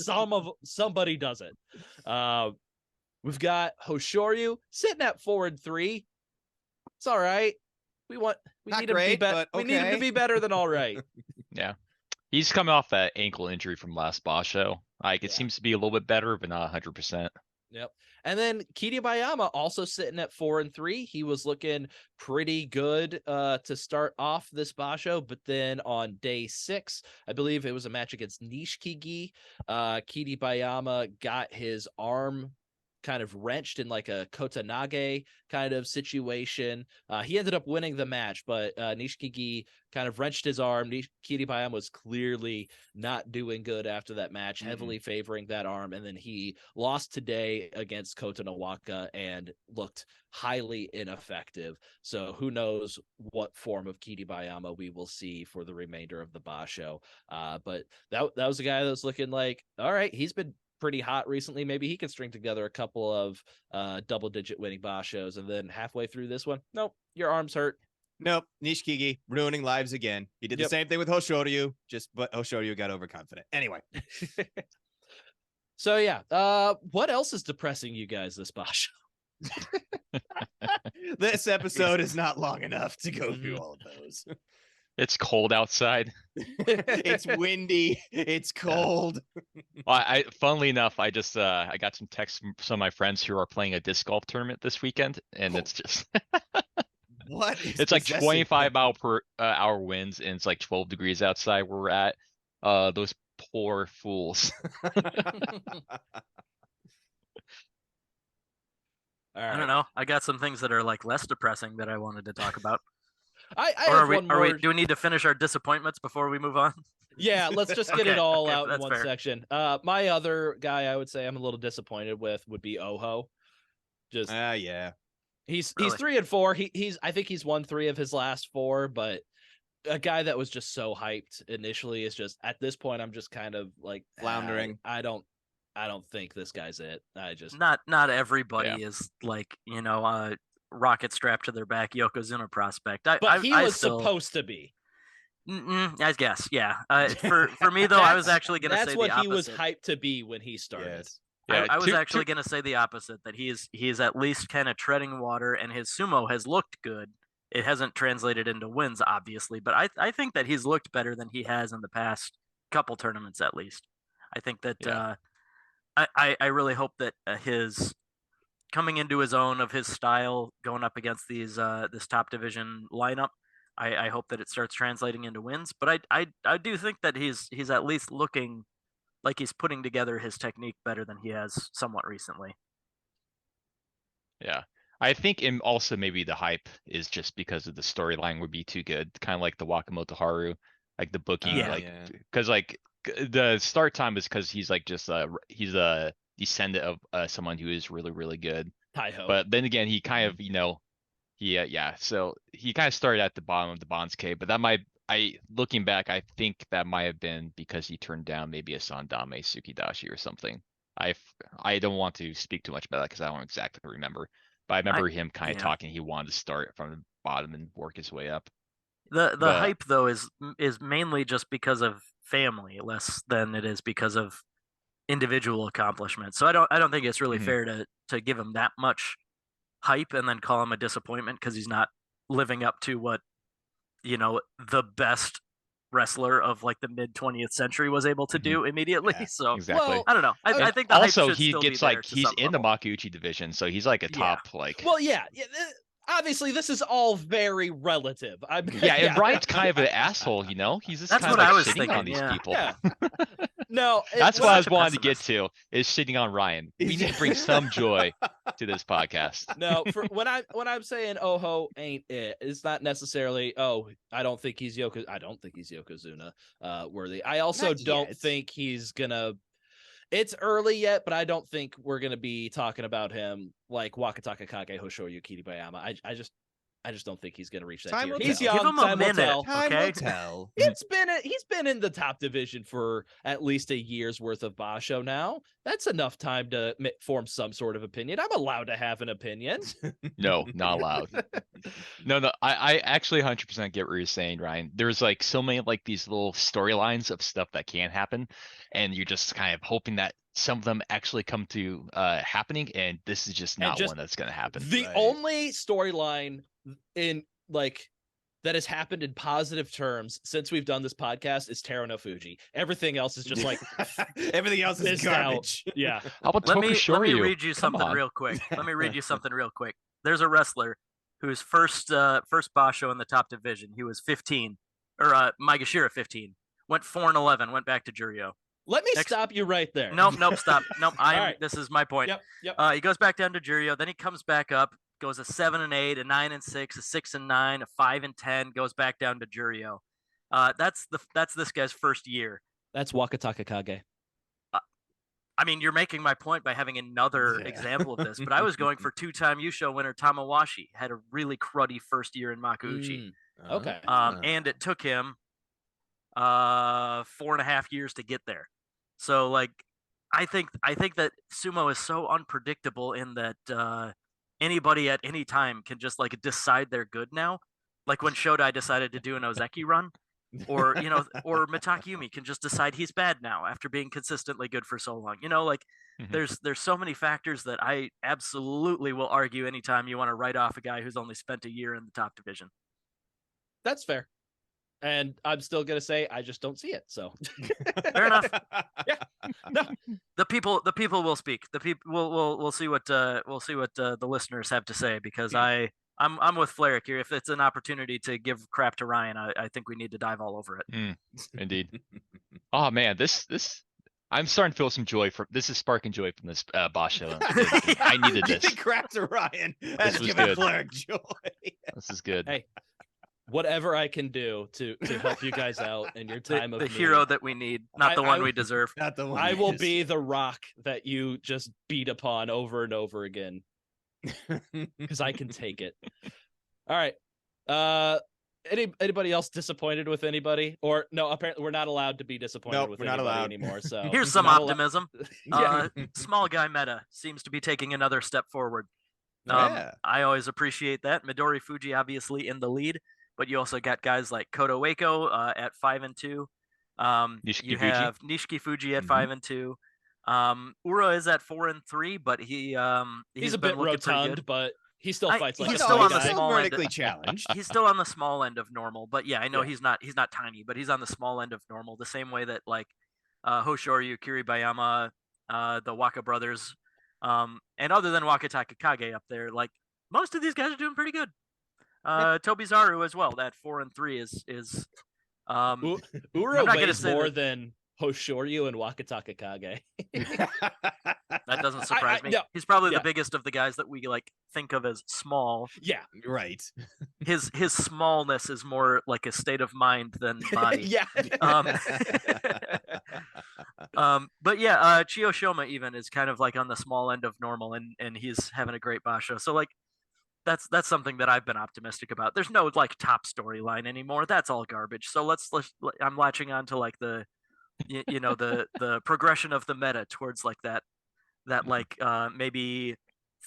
somebody does it. We've got Hoshoryu sitting at 4-3. It's all right. We Not need him great, to be better. but We need him to okay. be better than all right. Yeah. He's coming off that ankle injury from last basho. Like, it Yeah. seems to be a little bit better, but not 100%. Yep. And then Kiribayama also sitting at 4-3. He was looking pretty good to start off this basho, but then on day 6, I believe it was a match against Nishikigi. Kiribayama got his arm kind of wrenched in like a kotanage kind of situation. He ended up winning the match, but Nishikigi kind of wrenched his arm. Kiribayama was clearly not doing good after that match, heavily favoring that arm, and then he lost today against Kota Nawaka and looked highly ineffective. So who knows what form of Kiribayama we will see for the remainder of the basho. But that was a guy that was looking like, all right, he's been pretty hot recently. Maybe he can string together a couple of double-digit winning bashos, and then halfway through this one, nope, your arm's hurt. Nope, Nishikigi ruining lives again. He did the same thing with Hoshoryu, but Hoshoryu got overconfident. Anyway. So yeah, what else is depressing you guys this basho? This episode is not long enough to go through all of those. It's cold outside. It's windy. It's cold. Funnily enough, I just I got some texts from some of my friends who are playing a disc golf tournament this weekend, and it's just What? it's like 25 mile per hour winds, and it's like 12 degrees outside where we're at. Those poor fools. I don't know. I got some things that are like less depressing that I wanted to talk about. I Or have one more. do we need to finish our disappointments before we move on? Yeah, let's just get it all out in that's one fair. section. My other guy I would say I'm a little disappointed with would be Oho. Just Yeah. he's Really? 3-4. I think he's won 3 of his last 4, but a guy that was just so hyped initially is just at this point I'm just kind of like Floundering. I don't think this guy's it. I just Not everybody is like, rocket strapped to their back Yokozuna prospect. but he was still, supposed to be. I guess, yeah. For me though, I was actually going to say that's the what opposite. he was hyped to be when he started. Yes. Yeah, I was two- actually going to say the opposite, that he's at least kind of treading water, and his sumo has looked good. It hasn't translated into wins, obviously, but I think that he's looked better than he has in the past couple tournaments, at least. I think that I really hope that his coming into his own of his style, going up against this top division lineup, I hope that it starts translating into wins. But I do think that he's at least looking like he's putting together his technique better than he has somewhat recently. Yeah. I think also maybe the hype is just because of the storyline would be too good, kind of like the Wakamoto Haru, like the booking, because like the start time is because he's like just he's a descendant of someone who is really, really good. Taiho. But then again, he kind of so he kind of started at the bottom of the Bansuke, but that looking back, I think that might have been because he turned down maybe a Sandame Tsukidashi or something. I don't want to speak too much about that because I don't exactly remember. But I remember him kind of talking. He wanted to start from the bottom and work his way up. The hype though is mainly just because of family, less than it is because of individual accomplishments. So I don't think it's really fair to give him that much hype and then call him a disappointment because he's not living up to what the best wrestler of like the mid 20th century was able to do immediately. Yeah, so exactly. Well, I don't know. I think the also hype should he still gets be there like to he's some in the level. Makuuchi division, so he's like a top like. Well, yeah. Obviously, this is all very relative. And Ryan's kind of an asshole, He's just That's kind what of I like was shitting thinking, on these yeah. people. Yeah. No, That's what what I I- was wanting to get pessimist. to is shitting on Ryan. We need to bring some joy to this podcast. No, for when I'm saying Oho ain't it, it's not necessarily I don't think he's Yokozuna worthy. I also Not don't yet. think he's gonna. It's early yet, but I don't think we're gonna be talking about him like Wakataka Kage Hoshoryu Kiribayama. I just don't think he's gonna reach that Time tier. will He's tell. young. Give him a time will minute. tell. Time Okay. will tell. He's been in the top division for at least a year's worth of basho now. That's enough time to form some sort of opinion. I'm allowed to have an opinion. No, not allowed. No, I actually 100% get what you're saying, Ryan. There's like so many like these little storylines of stuff that can happen, and you're just kind of hoping that some of them actually come to happening, and this is just And not just one that's going to happen. The Right. only storyline in like that has happened in positive terms since we've done this podcast is Taro no Fuji. Everything else is just like everything else is fizzed out. garbage. Yeah. How about Let me Tokushoryu? read you Come something on. real quick. Let me read you something real quick. There's a wrestler whose first basho in the top division. He was 15, or Maegashira 15. Went 4-11. Went back to Juryo. Let me Next- stop you right there. Nope, stop. Nope, right. This is my point. Yep. He goes back down to Juryo. Then he comes back up. Goes a 7-8, a 9-6, a 6-9, a 5-10. Goes back down to Juryo. That's this guy's first year. That's Wakataka Kage. I mean, you're making my point by having another Yeah. example of this, but I was going for two-time Yusho winner Tamawashi. Had a really cruddy first year in Makuuchi. Okay. And it took him 4.5 years to get there. So like I think that sumo is so unpredictable in that anybody at any time can just like decide they're good now. Like when Shodai decided to do an Ozeki run, or or Mitakayumi can just decide he's bad now after being consistently good for so long. Like Mhm. there's so many factors that I absolutely will argue anytime you want to write off a guy who's only spent a year in the top division. That's fair. And I'm still gonna say I just don't see it. So Fair enough. no. The people will speak. The people we'll see what the listeners have to say, because I'm with Flarik here. If it's an opportunity to give crap to Ryan, I think we need to dive all over it. Indeed. Oh man, this I'm starting to feel some joy from this. Is sparking joy from this basho. I needed this. Giving crap to Ryan. That's was giving good. Flair joy. This is good. Hey, whatever I can do to help you guys out in your time The of need. hero that we need, not the I- one I- we deserve. Not the one. I will that be the rock that you just beat upon over and over again is- because I can take it. All right. Anybody else disappointed with anybody? Or no, apparently we're not allowed to be disappointed Nope, with we're not anybody allowed. anymore. So Here's some not allo- optimism. Yeah. Small guy meta seems to be taking another step forward. Yeah. I always appreciate that. Midori Fuji obviously in the lead, but you also got guys like Koto Ueko at 5-2. You Nishiki Fuji. have Nishiki Fuji at Mhm. 5-2. Ura is at 4-3, but he's He's a been bit looking pretty rotund, good. but he still I- fights like he's a still small on the guy. small end. vertically challenged. He's still on the small end of normal, but yeah, I know Yeah. he's not tiny, but he's on the small end of normal, the same way that like Hoshoryu, Kiribayama, the Waka brothers, and other than Wakataka Kage up there, like most of these guys are doing pretty good. THRU as well. That 4-3 is Ura I'm not gonna weighs say more that- than Hoshoryu and Wakataka Kage. that doesn't surprise me. yeah, He's probably yeah. the biggest of the guys that we like think of as small. Yeah. Right. His smallness is more like a state of mind than body. Yeah. But yeah, Chiyo Shoma even is kind of like on the small end of normal, and he's having a great basho. So like that's something that I've been optimistic about. There's no like top storyline anymore. That's all garbage. So let's I'm latching on to like the the progression of the meta towards like that like maybe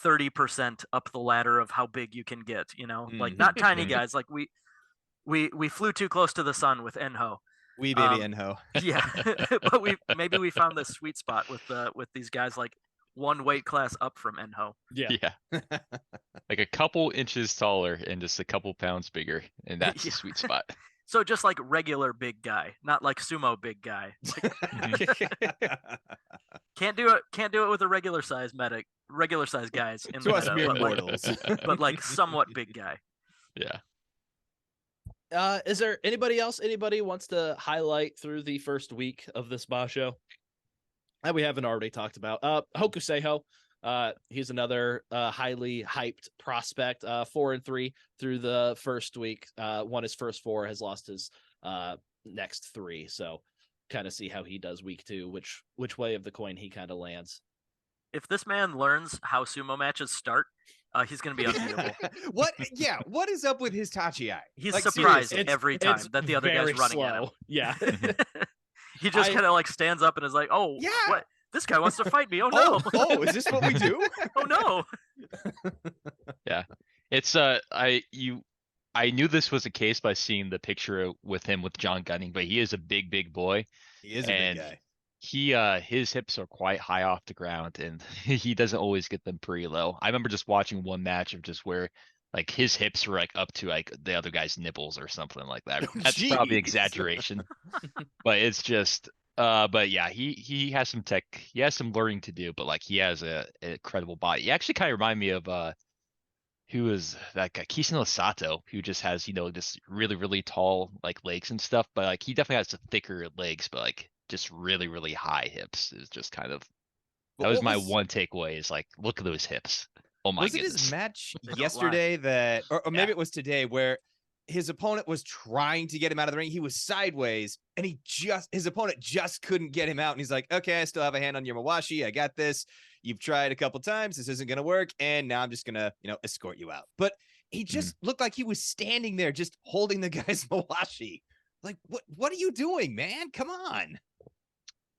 30% up the ladder of how big you can get, like not tiny Mhm. guys. Like we flew too close to the sun with Enho. We baby Um, Enho. Yeah, but we found this sweet spot with these guys like one weight class up from Enho. Yeah. Yeah. Like a couple inches taller and just a couple pounds bigger, and that's the Yeah. sweet spot. So just like regular big guy, not like sumo big guy. Like, can't do it with a regular size guys in To the us meta, mere but like, mortals. but like somewhat big guy. Yeah. Is there anybody else? Anybody wants to highlight through the first week of this basho that we haven't already talked about? Hokuseiho. He's another highly hyped prospect. 4-3 through the first week. Won his first 4, has lost his next 3. So kind of see how he does week 2, which way of the coin he kind of lands. If this man learns how sumo matches start, he's going to be unbeatable. What is up with his Tachi-ai? He's Like, surprised seriously. every time that the other guy's very running at him. slow. Yeah. He just kind of like stands up and is like, "Oh, Yeah. what? This guy wants to fight me. Oh no! Oh, is this what we do? Oh no!" It's I knew this was the case by seeing the picture with him with John Gunning, but he is a big boy. He is a And big guy. He his hips are quite high off the ground, and he doesn't always get them pretty low. I remember just watching one match of just where like his hips were like up to like the other guy's nipples or something like that. That's probably Jeez. exaggeration, but it's just but yeah, he has some tech, he has some learning to do, but like he has a incredible body. He actually kind of remind me of who is that guy, Kisano Sato, who just has, you know, just really tall like legs and stuff, but like he definitely has the thicker legs, but like just really high hips is just kind of, that But was what my was- one takeaway, is like, look at those hips. Oh my Was it goodness. his match They don't yesterday that, or maybe Yeah. it was today, where his opponent was trying to get him out of the ring? He was sideways, and his opponent just couldn't get him out. And he's like, "Okay, I still have a hand on your Mawashi. I got this. You've tried a couple times. This isn't gonna work, and now I'm just gonna, escort you out." But he just looked like he was standing there, just holding the guy's Mawashi. Like, what are you doing, man? Come on.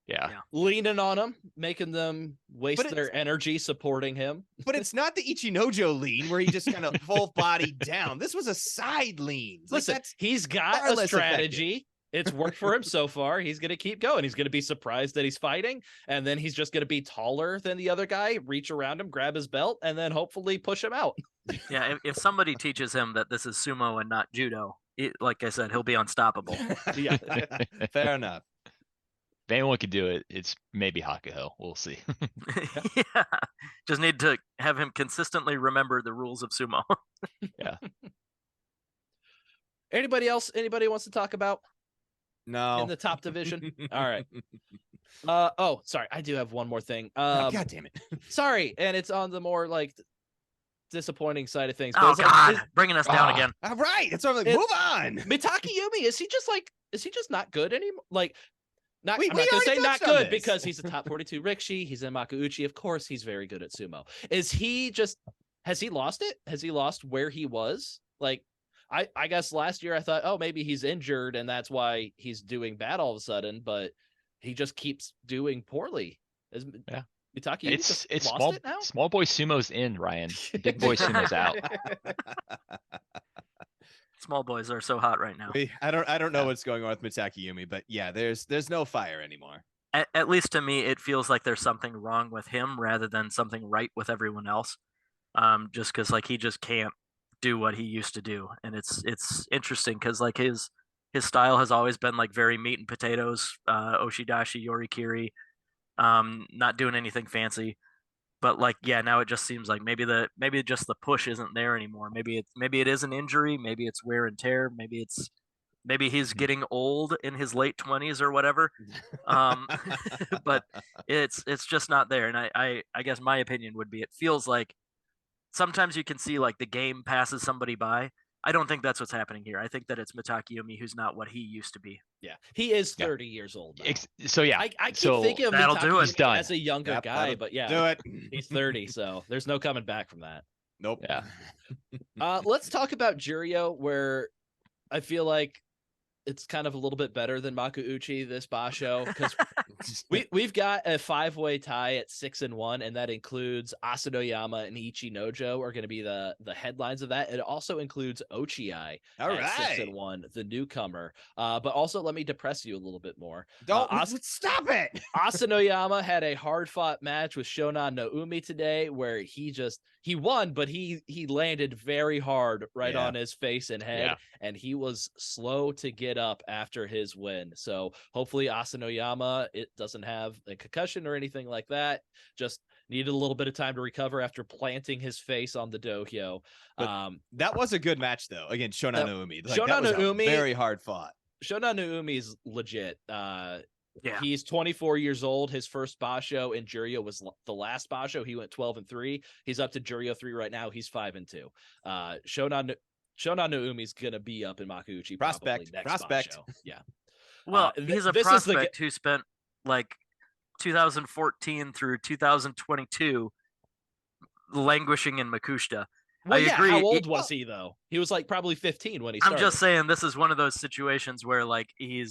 Yeah. Leaning on him, making them waste But their energy supporting him. But it's not the Ichinojo lean where he just kind of full body down. This was a side lean. Like, Listen, that's he's got far a less strategy. It's worked for him so far. He's going to keep going. He's going to be surprised that he's fighting, and then he's just going to be taller than the other guy, reach around him, grab his belt, and then hopefully push him out. Yeah, if somebody teaches him that this is sumo and not judo, like I said, he'll be unstoppable. Yeah. fair enough. If anyone could do it, it's maybe Hakuho. We'll see. Yeah, just need to have him consistently remember the rules of sumo. Anybody else? Anybody wants to talk about No. in the top division? All right. Sorry. I do have one more thing. God damn it. Sorry, and it's on the more like disappointing side of things. Oh it's like, God, bringing us down Ah. again. All right. That's what I'm like. It's- Move on. Mitaki Yumi, is he just not good anymore? Like, I'm We not gonna already say not touched on good this. because he's a top 42 Rikishi. He's in Makuuchi. Of course, he's very good at sumo. Is he just, has he lost it? Has he lost where he was? Like, I guess last year I thought, oh, maybe he's injured and that's why he's doing bad all of a sudden, but he just keeps doing poorly. Is Yeah. Mitaki Yumi It's just lost small it now? small boy sumo's in, Ryan. Big boy sumo's out. Small boys are so hot right now. I don't know Yeah. what's going on with Mitaki Yumi, but yeah, there's no fire anymore. At least to me, it feels like there's something wrong with him rather than something right with everyone else. Just because like he just can't do what he used to do, and it's interesting because like his style has always been like very meat and potatoes, oshidashi, yorikiri, not doing anything fancy. But like, yeah, now it just seems like maybe just the push isn't there anymore. Maybe it is an injury, maybe it's wear and tear, maybe he's getting old in his late 20s or whatever. But it's just not there. And I guess my opinion would be it feels like sometimes you can see like the game passes somebody by. I don't think that's what's happening here. I think that it's Mitaki Yumi who's not what he used to be. Yeah. He is Yeah. 30 years old now. So yeah, I keep so thinking of that'll Mitaki do it. He's done. as a younger Yep, guy, that'll but yeah, Do it. he's 30, so there's no coming back from that. Nope. Yeah. Let's talk about Juryo, where I feel like it's kind of a little bit better than Makuuchi this basho because we've got a 5-way tie at 6-1, and that includes Asanoyama and Ichinojo are going to be the headlines of that. It also includes Ochiai All at right. 6-1, the newcomer. But also let me depress you a little bit more. Don't As- stop it. Asanoyama had a hard-fought match with Shonan Noumi today where he won, but he landed very hard right Yeah. on his face and head, Yeah. and he was slow to get up after his win. So hopefully Asanoyama, it doesn't have a concussion or anything like that. Just needed a little bit of time to recover after planting his face on the dohyo. But that was a good match though against Shonan Naomi. Like, that was Naomi, very hard fought. Shonan Naomi is legit. Yeah. He's 24 years old. His first basho in Juryo was the last basho. He went 12-3. He's up to Juryo 3 right now. He's 5-2. Shonan Naumi's gonna be up in Makuuchi Prospect. next Prospect. basho. Yeah. Well, he's a this is the prospect who spent like 2014 through 2022 languishing in Makushita. Well, I yeah, agree. how old was he though? He was like probably 15 when he started. I'm just saying this is one of those situations where like he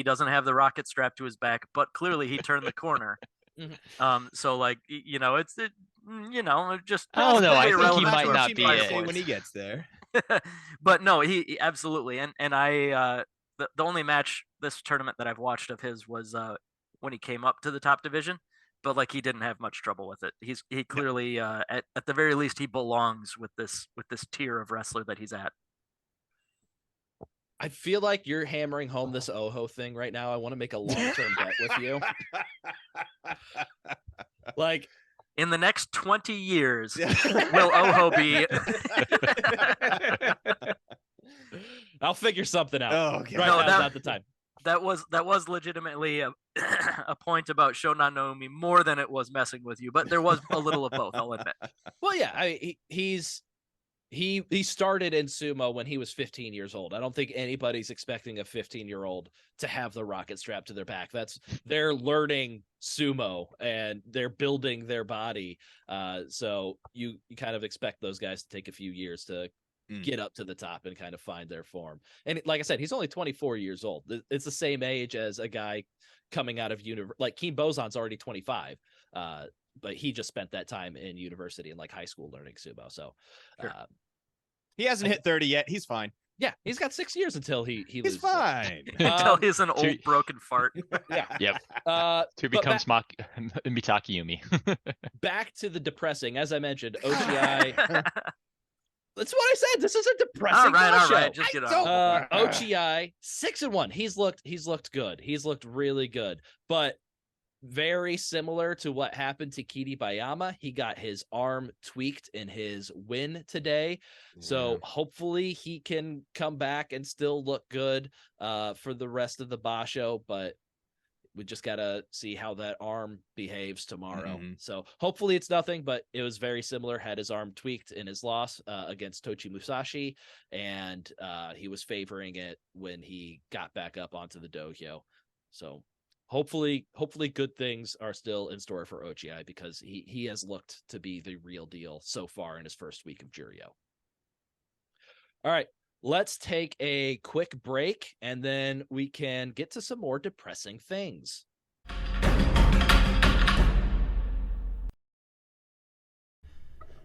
doesn't have the rocket strapped to his back, but clearly he turned the corner. So like you know, just I don't know. I completely think he irrelevant might to not our be five it. points. when he gets there. But no, he absolutely. And I the only match this tournament that I've watched of his was when he came up to the top division, but like he didn't have much trouble with it. He clearly at the very least he belongs with this tier of wrestler that he's at. I feel like you're hammering home this Oho thing right now. I want to make a long-term bet with you. Like In the next 20 years, will Oho be I'll figure something out. Oh, okay. Right No, now is that- not the time. that was legitimately a point about Shonan Naomi more than it was messing with you, but there was a little of both, I'll admit. Well, yeah, he started in sumo when he was 15 years old. I don't think anybody's expecting a 15-year-old to have the rocket strapped to their back. They're learning sumo and they're building their body. So you kind of expect those guys to take a few years to get up to the top and kind of find their form. And like I said, he's only 24 years old. It's the same age as a guy coming out of like Keen Bozan's already 25. But he just spent that time in university and like high school learning sumo. So Sure. He hasn't hit 30 yet. He's fine. yeah, he's got 6 years until he He's loses it. fine. Until he's an old broken fart. Yeah. Yep. But Two becomes Mitaki Yumi. back to the depressing. As I mentioned, OGI. That's what I said. This is a depressing all show. right, just get on. OGI 6-1. He's looked good. He's looked really good. But very similar to what happened to Kiri Bayama. He got his arm tweaked in his win today. So hopefully he can come back and still look good for the rest of the basho, but we just got to see how that arm behaves tomorrow. So hopefully it's nothing, but it was very similar. Had his arm tweaked in his loss against Tochi Musashi, and he was favoring it when he got back up onto the dohyo. So hopefully good things are still in store for OGI because he has looked to be the real deal so far in his first week of Juryo. All right. Let's take a quick break, and then we can get to some more depressing things.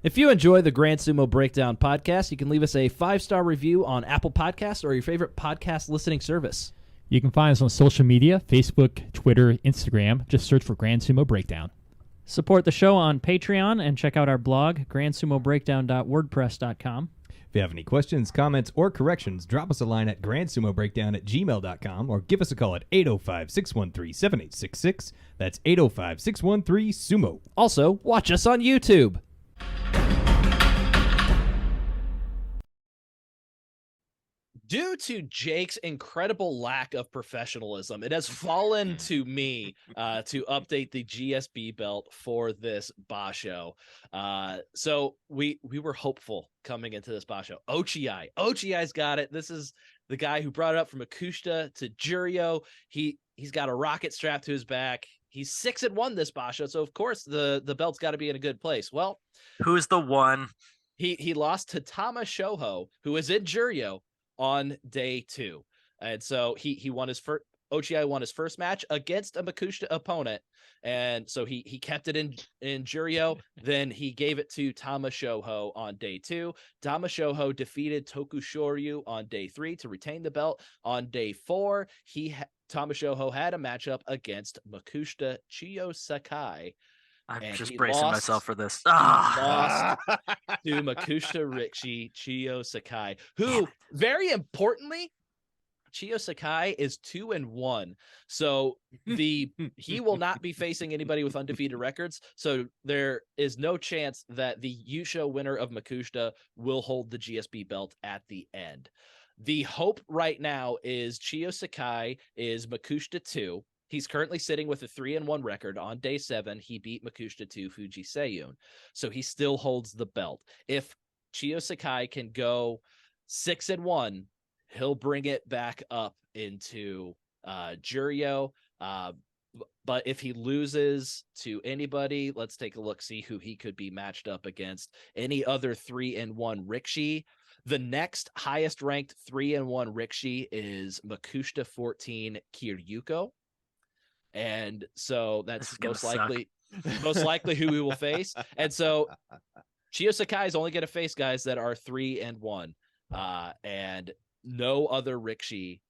If you enjoy the Grand Sumo Breakdown podcast, you can leave us a 5-star review on Apple Podcasts or your favorite podcast listening service. You can find us on social media, Facebook, Twitter, Instagram. Just search for Grand Sumo Breakdown. Support the show on Patreon and check out our blog, grandsumobreakdown.wordpress.com. If you have any questions, comments, or corrections, drop us a line at grandsumobreakdown@gmail.com or give us a call at 805-613-7866. That's 805-613-SUMO. Also, watch us on YouTube. Due to Jake's incredible lack of professionalism, it has fallen to me to update the GSB belt for this basho. So we were hopeful coming into this basho. Ochiai's got it. This is the guy who brought it up from Akushita to Juryo. He's got a rocket strapped to his back. He's 6-1 this basho, so of course the belt's got to be in a good place. Well, Who's the one? he lost to Tama Shoho, who is in Juryo, on day 2. And so he won his first. Ochiai won his first match against a Makushita opponent. And so he kept it in Juryo. Then he gave it to Tama Shoho on day 2. Tama Shoho defeated Tokushoryu on day 3 to retain the belt. On day 4, Tama Shoho had a matchup against Makushita Chiyo Sakai. I'm And just he bracing lost- myself for this. lost to Makushita Rishi Chiyo Sakai, who very importantly Chiyo Sakai is 2-1. So he will not be facing anybody with undefeated records. So there is no chance that the Yusho winner of Makushita will hold the GSB belt at the end. The hope right now is Chiyo Sakai is Makushita 2. He's currently sitting with a 3-1 record. On day 7, he beat Makushita 2 Fuji Seiyun. So he still holds the belt. If Chiyo Sakai can go 6-1, he'll bring it back up into Juryo. But if he loses to anybody, let's take a look, see who he could be matched up against. Any other 3-1 Rikishi. The next highest ranked 3-1 Rikishi is Makushita 14 Kiryuko. And so that's most likely who we will face. And so Chiyo Sakai is only going to face guys that are 3-1. And no other Rikishi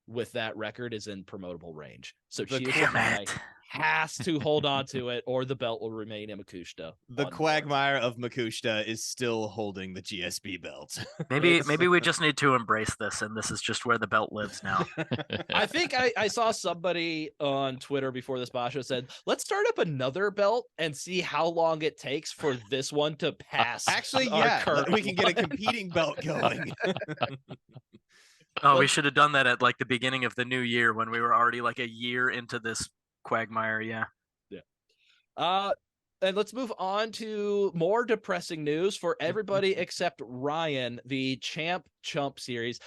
with that record is in promotable range. So Chiyo Sakai has to hold on to it, or the belt will remain in Makushita. The quagmire of Makushita is still holding the GSB belt. Maybe we just need to embrace this, and this is just where the belt lives now. I think I saw somebody on Twitter before this basho said, let's start up another belt and see how long it takes for this one to pass. Actually, yeah, we can get a competing belt going. Oh, we should have done that at like the beginning of the new year when we were already like a year into this quagmire. Yeah. And let's move on to more depressing news for everybody except Ryan. The Champ-Chump series.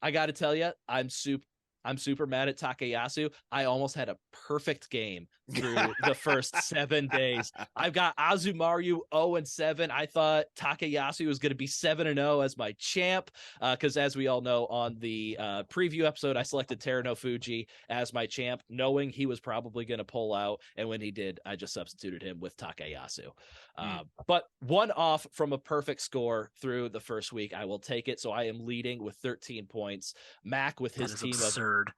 I got to tell you, I'm super mad at Takayasu. I almost had a perfect game through the first 7 days. I've got Azumaru 0-7. I thought Takayasu was going to be 7-0 as my champ, because as we all know, on the preview episode, I selected Teruno Fuji as my champ, knowing he was probably going to pull out. And when he did, I just substituted him with Takayasu. But one off from a perfect score through the first week. I will take it. So I am leading with 13 points. Mac with his team absurd.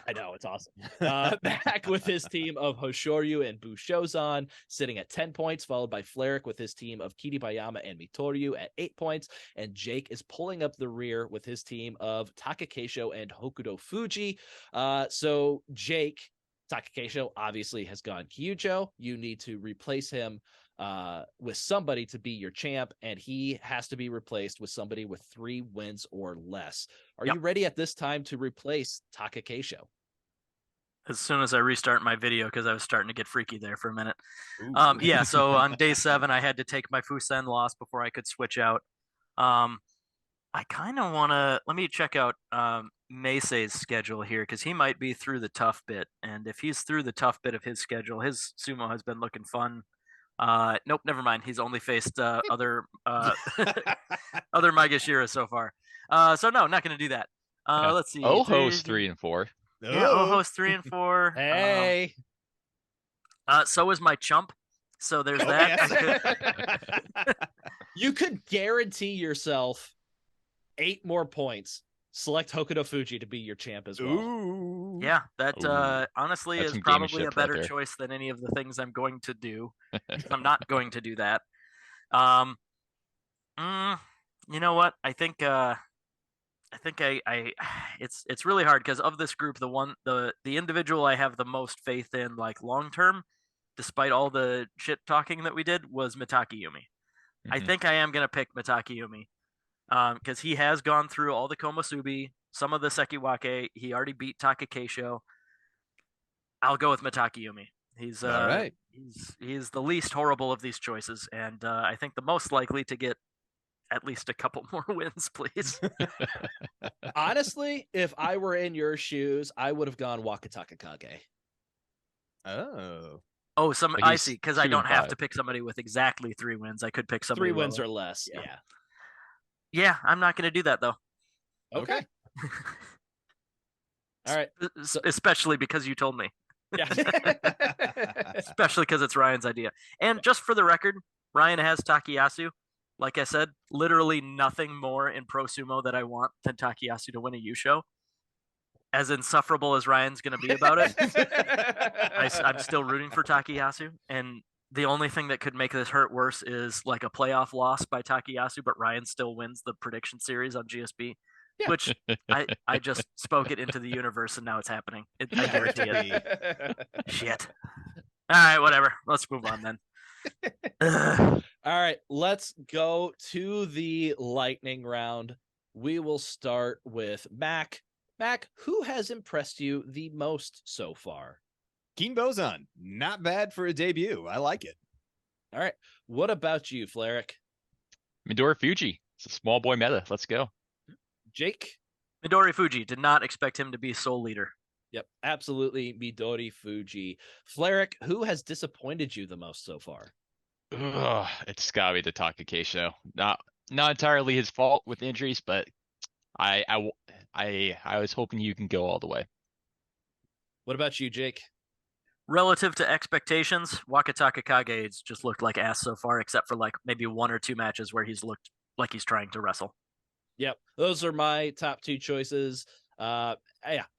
I know, it's awesome. Back with his team of Hoshoryu and Bushozan sitting at 10 points, followed by Fleric with his team of Kiribayama and Mitoryu at 8 points. And Jake is pulling up the rear with his team of Takakeisho and Hokuto Fuji. So Jake, Takakeisho obviously has gone Kyujo. You need to replace him with somebody to be your champ, and he has to be replaced with somebody with 3 wins or less. Are you ready at this time to replace Takakeisho? As soon as I restart my video, because I was starting to get freaky there for a minute. Yeah, so on day 7, I had to take my Fusen loss before I could switch out. I kind of want to, let me check out Meisei's schedule here, because he might be through the tough bit. And if he's through the tough bit of his schedule, his sumo has been looking fun. Nope, never mind. He's only faced other Maegashira so far. So no, not going to do that. Let's see. Oho's 3-4. Yeah, Oho's 3-4. Hey. So is my chump. So there's that. You could guarantee yourself 8 more points. Select Hokuto Fuji to be your champ as well. Ooh. Yeah, that honestly That's is some probably a gameship right better there. choice than any of the things I'm going to do. I'm not going to do that. You know what? I think it's really hard, because of this group, the individual I have the most faith in, like long term, despite all the shit talking that we did, was Mitaki Yumi. I think I am gonna pick Mitaki Yumi. Because he has gone through all the Komusubi, some of the Sekiwake. He already beat Takakeisho. I'll go with Mitaki Yumi. He's all right. He's the least horrible of these choices, and I think the most likely to get at least a couple more wins, please. Honestly, if I were in your shoes, I would have gone Wakataka Kage. Oh. Oh, But I he's see. Because I don't have 2-5. to pick somebody with exactly 3 wins. I could pick somebody 3 wins lower. or less. Yeah. Yeah. Yeah, I'm not going to do that though. Okay. All right. Especially because you told me. Yeah. Especially because it's Ryan's idea. And just for the record, Ryan has Takayasu. Like I said, literally nothing more in pro sumo that I want than Takayasu to win a Yusho. As insufferable as Ryan's going to be about it, I'm still rooting for Takayasu. And the only thing that could make this hurt worse is like a playoff loss by Takayasu, but Ryan still wins the prediction series on GSB. Yeah. Which I just spoke it into the universe and now it's happening. I guarantee it. Shit. All right, whatever. Let's move on then. All right, let's go to the lightning round. We will start with Mac. Mac, who has impressed you the most so far? Keen Bozan, not bad for a debut. I like it. All right, what about you, Fleric? Midori Fuji. It's a small boy meta. Let's go. Jake? Midori Fuji, did not expect him to be sole leader. Yep, absolutely. Midori Fuji. Fleric, who has disappointed you the most so far? Ugh, it's gotta be the Takakeisho. Not entirely his fault with injuries, but I was hoping you can go all the way. What about you, Jake? Relative to expectations, Wakataka Kage's just looked like ass so far, except for like maybe 1 or 2 matches where he's looked like he's trying to wrestle. Yep, those are my top 2 choices. Yeah,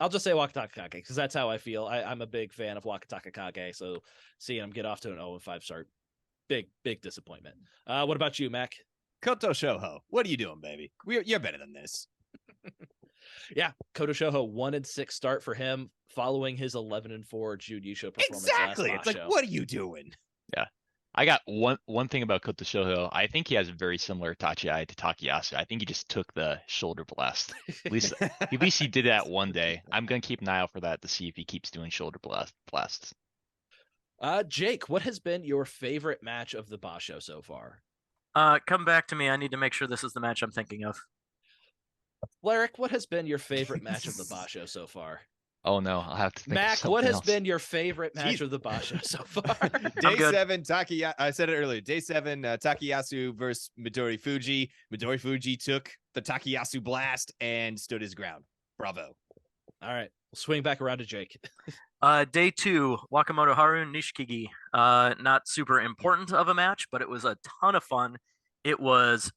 I'll just say Wakataka Kage because that's how I feel. I'm a big fan of Wakataka Kage, so seeing him get off to an 0-5 start, big disappointment. What about you, Mac? Koto Shoho, what are you doing, baby? You're better than this. Yeah, Koto Shoho 1-6 start for him following his 11-4 Jude Yusho performance. Exactly. Last It's like, show. what are you doing? I got one thing about Koto Shoho. I think he has a very similar Tachiai to Takayasu. I think he just took the shoulder blast. At least he did that one day. I'm gonna keep an eye out for that to see if he keeps doing shoulder blasts. Jake, what has been your favorite match of the basho so far? Come back to me. I need to make sure this is the match I'm thinking of. Fleric, what has been your favorite match of the basho so far? Oh no, I'll have to think of Mac, something what has else. been your favorite match of the basho so far? Day good. 7, I said it earlier. Day 7, Takayasu versus Midori Fuji. Midori Fuji took the Takayasu blast and stood his ground. Bravo. All right, we'll swing back around to Jake. Day 2, Wakamoto Haru Nishikigi. Not super important of a match, but it was a ton of fun. It was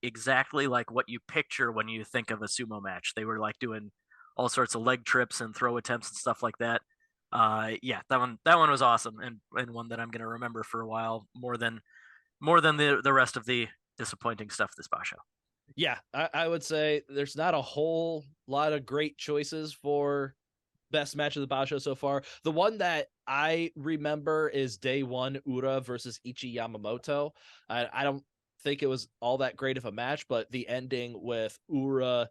exactly like what you picture when you think of a sumo match. They were like doing all sorts of leg trips and throw attempts and stuff like that. Yeah, that one was awesome and one that I'm gonna remember for a while more than the rest of the disappointing stuff this basho. Yeah, I would say there's not a whole lot of great choices for best match of the basho so far. The one that I remember is Day 1 Ura versus Ichi Yamamoto. I don't think it was all that great of a match, but the ending with Ura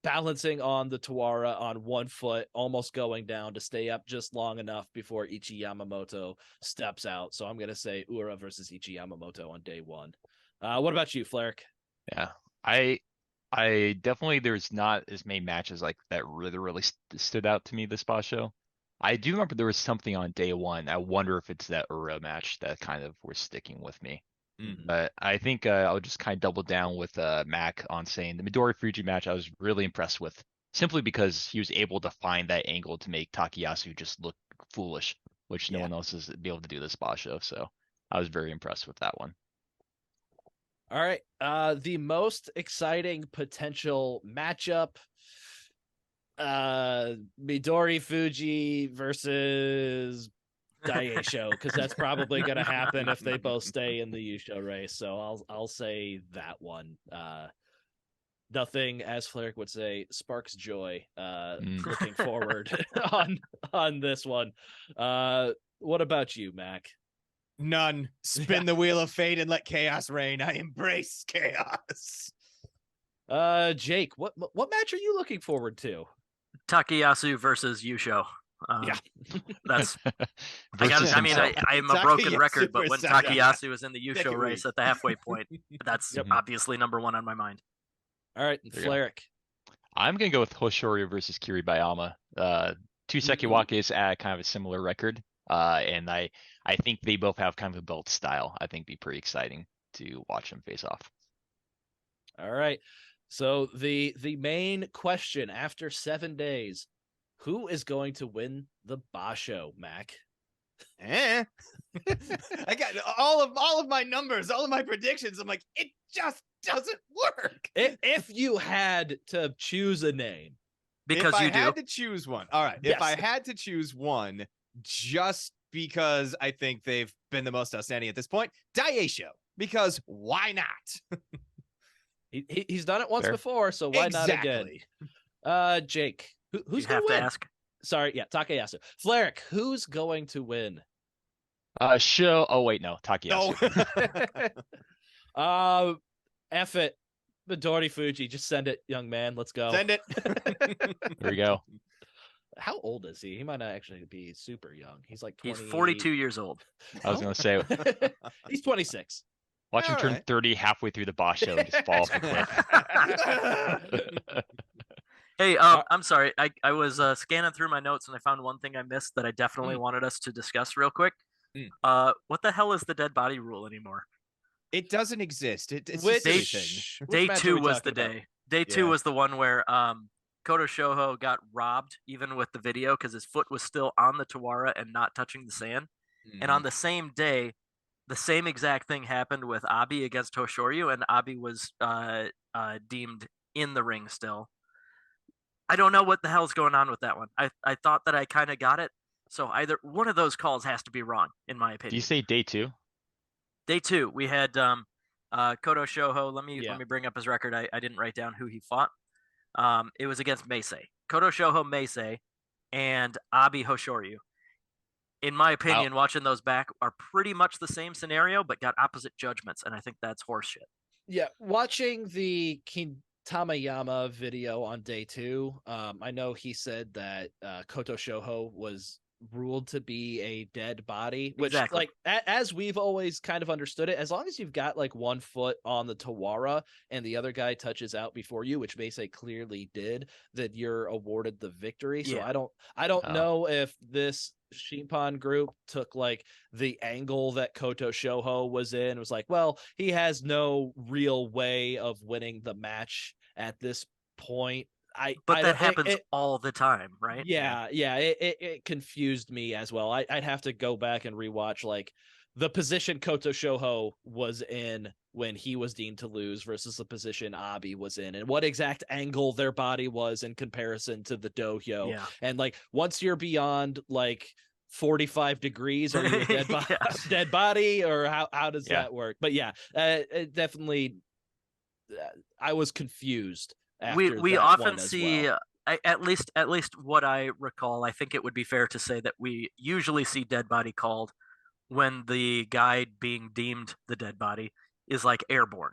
balancing on the Tawara on one foot, almost going down to stay up just long enough before Ichi Yamamoto steps out. So I'm going to say Ura versus Ichi Yamamoto on Day 1. What about you, Fleric? Yeah, I definitely, there's not as many matches like that really stood out to me this basho. I do remember there was something on Day 1. I wonder if it's that Ura match that kind of was sticking with me. But I think I'll just kind of double down with Mac on saying the Midori Fuji match I was really impressed with, simply because he was able to find that angle to make Takayasu just look foolish, which no one else is be able to do this basho. So I was very impressed with that one. All right. The most exciting potential matchup, Midori Fuji versus Daisho, because that's probably going to happen if they both stay in the Yusho race. So I'll say that one. Nothing, as Fleric would say, sparks joy. Looking forward on this one. What about you, Mac? None. Spin the wheel of fate and let chaos reign. I embrace chaos. Jake, what match are you looking forward to? Takayasu versus Yusho. Yeah. That's Versus I'm a broken Takayasu record, but when versus Takayasu is in the Yusho Second race week. at the halfway point, that's obviously number 1 on my mind. All right, There you go. Fleric. I'm gonna go with Hoshoryu versus Kiribayama. Two Sekiwakes at kind of a similar record. And I think they both have kind of a belt style. I think it'd be pretty exciting to watch them face off. All right. So the main question after 7 days, who is going to win the basho, Mac? I got all of my numbers, all of my predictions. I'm like, it just doesn't work. If you had to choose a name. Because if you I do. had to choose one. All right. Yes. If I had to choose one, just because I think they've been the most outstanding at this point, Daisho. Because why not? He's done it once Fair. before, so why not again? Jake, who's You going have to to win? ask. Sorry, yeah, Takayasu. Fleric, who's going to win? Oh wait, no, Takayasu. F it. Midori Fuji, just send it, young man. Let's go. Send it. There we go. How old is he? He might not actually be super young. He's like 20... He's 42 years old. I was gonna say, He's 26. watch him All turn right. 30 halfway through the basho and just fall off a cliff. Hey, I'm sorry. I was scanning through my notes and I found one thing I missed that I definitely wanted us to discuss real quick. What the hell is the dead body rule anymore? It doesn't exist. It's Which- just a thing. Day match are 2 we was the talking about? day. Day 2 Yeah. was the one where Koto Shoho got robbed even with the video because his foot was still on the Tawara and not touching the sand. And on the same day, the same exact thing happened with Abi against Hoshoryu, and Abi was deemed in the ring still. I don't know what the hell's going on with that one. I thought that I kind of got it. So either one of those calls has to be wrong, in my opinion. Do you say day 2? Day 2, we had Koto Shoho. Let me bring up his record. I didn't write down who he fought. It was against Meisei. Koto Shoho Meisei and Abi Hoshoryu. In my opinion, watching those back are pretty much the same scenario, but got opposite judgments, and I think that's horseshit. Yeah, watching the Tamayama video on day 2, I know he said that Koto Shoho was ruled to be a dead body, which Exactly. like as we've always kind of understood it, as long as you've got like one foot on the Tawara and the other guy touches out before you, which Meisei clearly did, that you're awarded the victory. So Yeah. I don't know if this Shinpan group took like the angle that Koto Shoho was in. It was like, well, he has no real way of winning the match at this point. But that happens all the time, right? Yeah, it confused me as well. I'd have to go back and rewatch like the position Koto Shoho was in when he was deemed to lose versus the position Abi was in, and what exact angle their body was in comparison to the dohyo. Yeah. And like once you're beyond like 45 degrees, are you a dead, dead body, or how does that work? But yeah, it definitely, I was confused. We often see at least what I recall, I think it would be fair to say that we usually see dead body called when the guy being deemed the dead body is like airborne.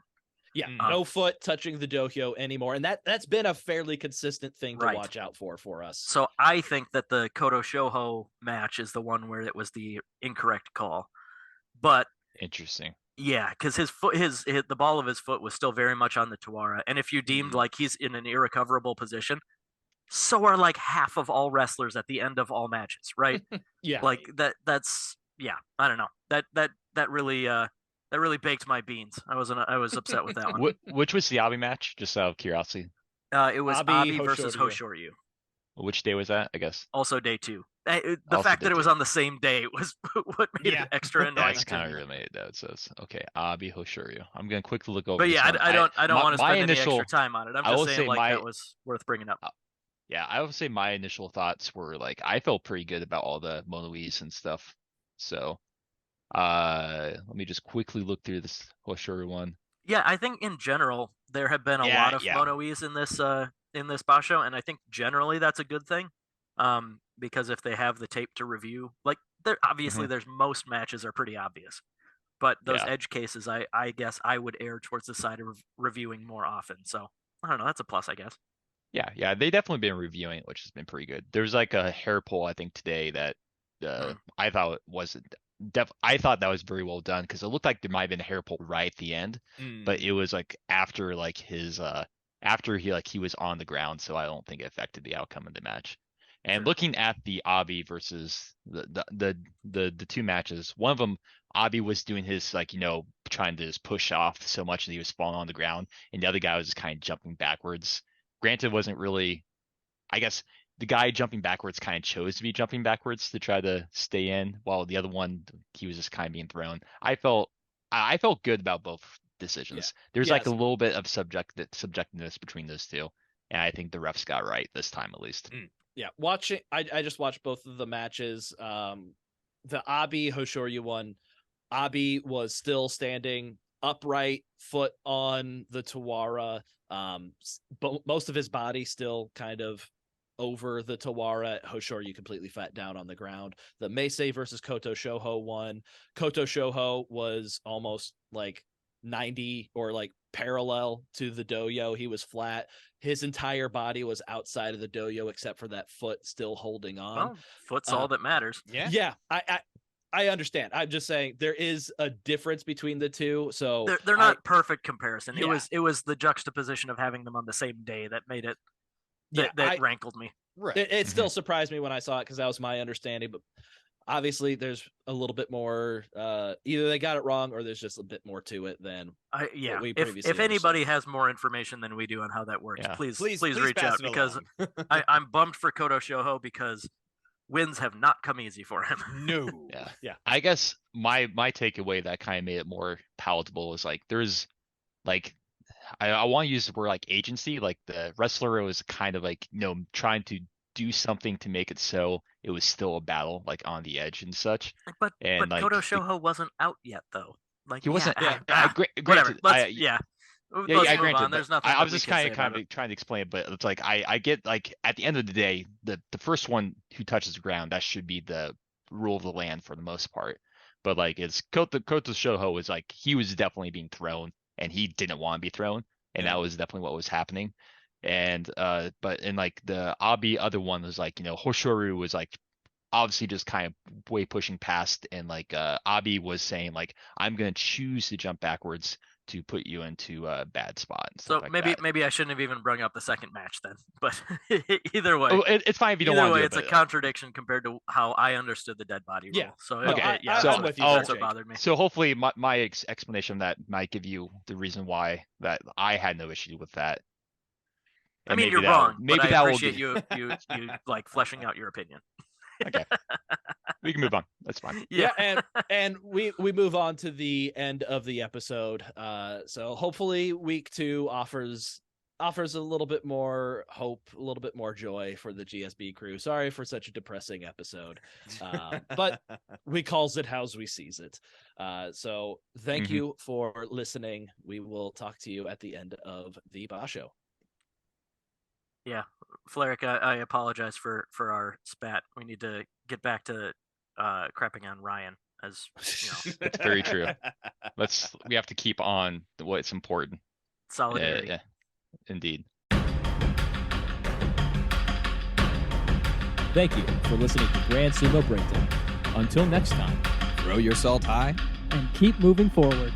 Yeah, no foot touching the dohyo anymore, and that's been a fairly consistent thing to watch out for us. So I think that the Koto Shoho match is the one where it was the incorrect call. But interesting. Yeah, because his foot, the ball of his foot was still very much on the Tawara, and if you deemed like he's in an irrecoverable position, so are like half of all wrestlers at the end of all matches, right? Yeah, like that's I don't know, that really baked my beans. I was upset with that one. Which was the Abi match? Just out of curiosity. It was Abi versus Hoshoryu. Which day was that? I guess also day 2. The Also fact day that it was 2. on the same day was what made it extra annoying. That's kind of related though. It says okay, Abi Hoshoryu. I'm gonna quickly look over. But yeah, this I don't want to spend any initial, extra time on it. I'm just saying like that was worth bringing up. Yeah, I would say my initial thoughts were like I felt pretty good about all the monois and stuff. So let me just quickly look through this Hoshoryu one. Yeah, I think in general there have been a lot of monois in this basho, and I think generally that's a good thing. Because if they have the tape to review, like there obviously there's most matches are pretty obvious, but those edge cases, I guess I would err towards the side of reviewing more often. So I don't know, that's a plus, I guess. Yeah, they definitely been reviewing it, which has been pretty good. There's like a hair poll I think today that I thought wasn't. I thought that was very well done because it looked like there might have been a hair pull right at the end, but it was like after like his after he was on the ground, so I don't think it affected the outcome of the match. And looking at the Abi versus the two matches, one of them Abi was doing his like trying to just push off so much that he was falling on the ground, and the other guy was just kind of jumping backwards. Granted, it wasn't really, I guess. The guy jumping backwards kind of chose to be jumping backwards to try to stay in, while the other one, he was just kind of being thrown. I felt good about both decisions. There's like a little bit of subjectiveness between those two, and I think the refs got right this time at least. Yeah, watching, I just watched both of the matches. The Abi Hoshoryu one, Abi was still standing upright, foot on the Tawara. Most of his body still kind of over the Tawara. Hoshoryu completely fat down on the ground. The Meisei versus Koto Shoho one. Koto Shoho was almost like 90 or like parallel to the doyo. He was flat. His entire body was outside of the doyo except for that foot still holding on. Well, foot's all that matters. Yeah. I understand. I'm just saying there is a difference between the two. So They're not perfect comparison. Yeah. It was the juxtaposition of having them on the same day that made it that rankled me. Right. It still surprised me when I saw it because that was my understanding. But obviously, there's a little bit more. Either they got it wrong or there's just a bit more to it than what we previously If anybody understood. has more information than we do on how that works, Yeah. please Please reach pass out it because along. I'm bummed for Koto Shoho because wins have not come easy for him. No. Yeah. I guess my takeaway that kind of made it more palatable is like there's like I want to use the word like agency. Like the wrestler was kind of like trying to do something to make it so it was still a battle, like on the edge and such. But And like Koto Shoho wasn't out yet though. Like he wasn't. whatever. Granted, Let's yeah, move granted. on. There's nothing. I was that we just can say kind about of trying to explain it, but it's like I get like at the end of the day, the first one who touches the ground, that should be the rule of the land for the most part. But like it's Koto Shoho was like he was definitely being thrown, and he didn't want to be thrown, and that was definitely what was happening. And but in like the Abi other one was like Hoshoryu was like obviously just kind of way pushing past, and like Abi was saying like I'm gonna choose to jump backwards to put you into a bad spot. And So stuff like that. maybe I shouldn't have even brought up the second match then. But either way, It's fine if you don't either want way, to. it's a contradiction compared to how I understood the dead body rule. Yeah. So No, okay, yeah, So- I'm with you. that's Jake. what bothered me. So hopefully my explanation of that might give you the reason why that I had no issue with that. I And mean, maybe you're that'll- wrong, Maybe but I that will appreciate give- you like fleshing out your opinion. Okay. We can move on. That's fine. Yeah, and we move on to the end of the episode. So hopefully week 2 offers a little bit more hope, a little bit more joy for the GSB crew. Sorry for such a depressing episode, but we calls it how's we sees it. So thank you for listening. We will talk to you at the end of the basho. Yeah, Fleric, I apologize for our spat. We need to get back to crapping on Ryan, as It's very true. We have to keep on what's important. solidarity. Yeah, indeed. Thank you for listening to Grand Sumo Breakdown. Until next time. Throw your salt high. And keep moving forward.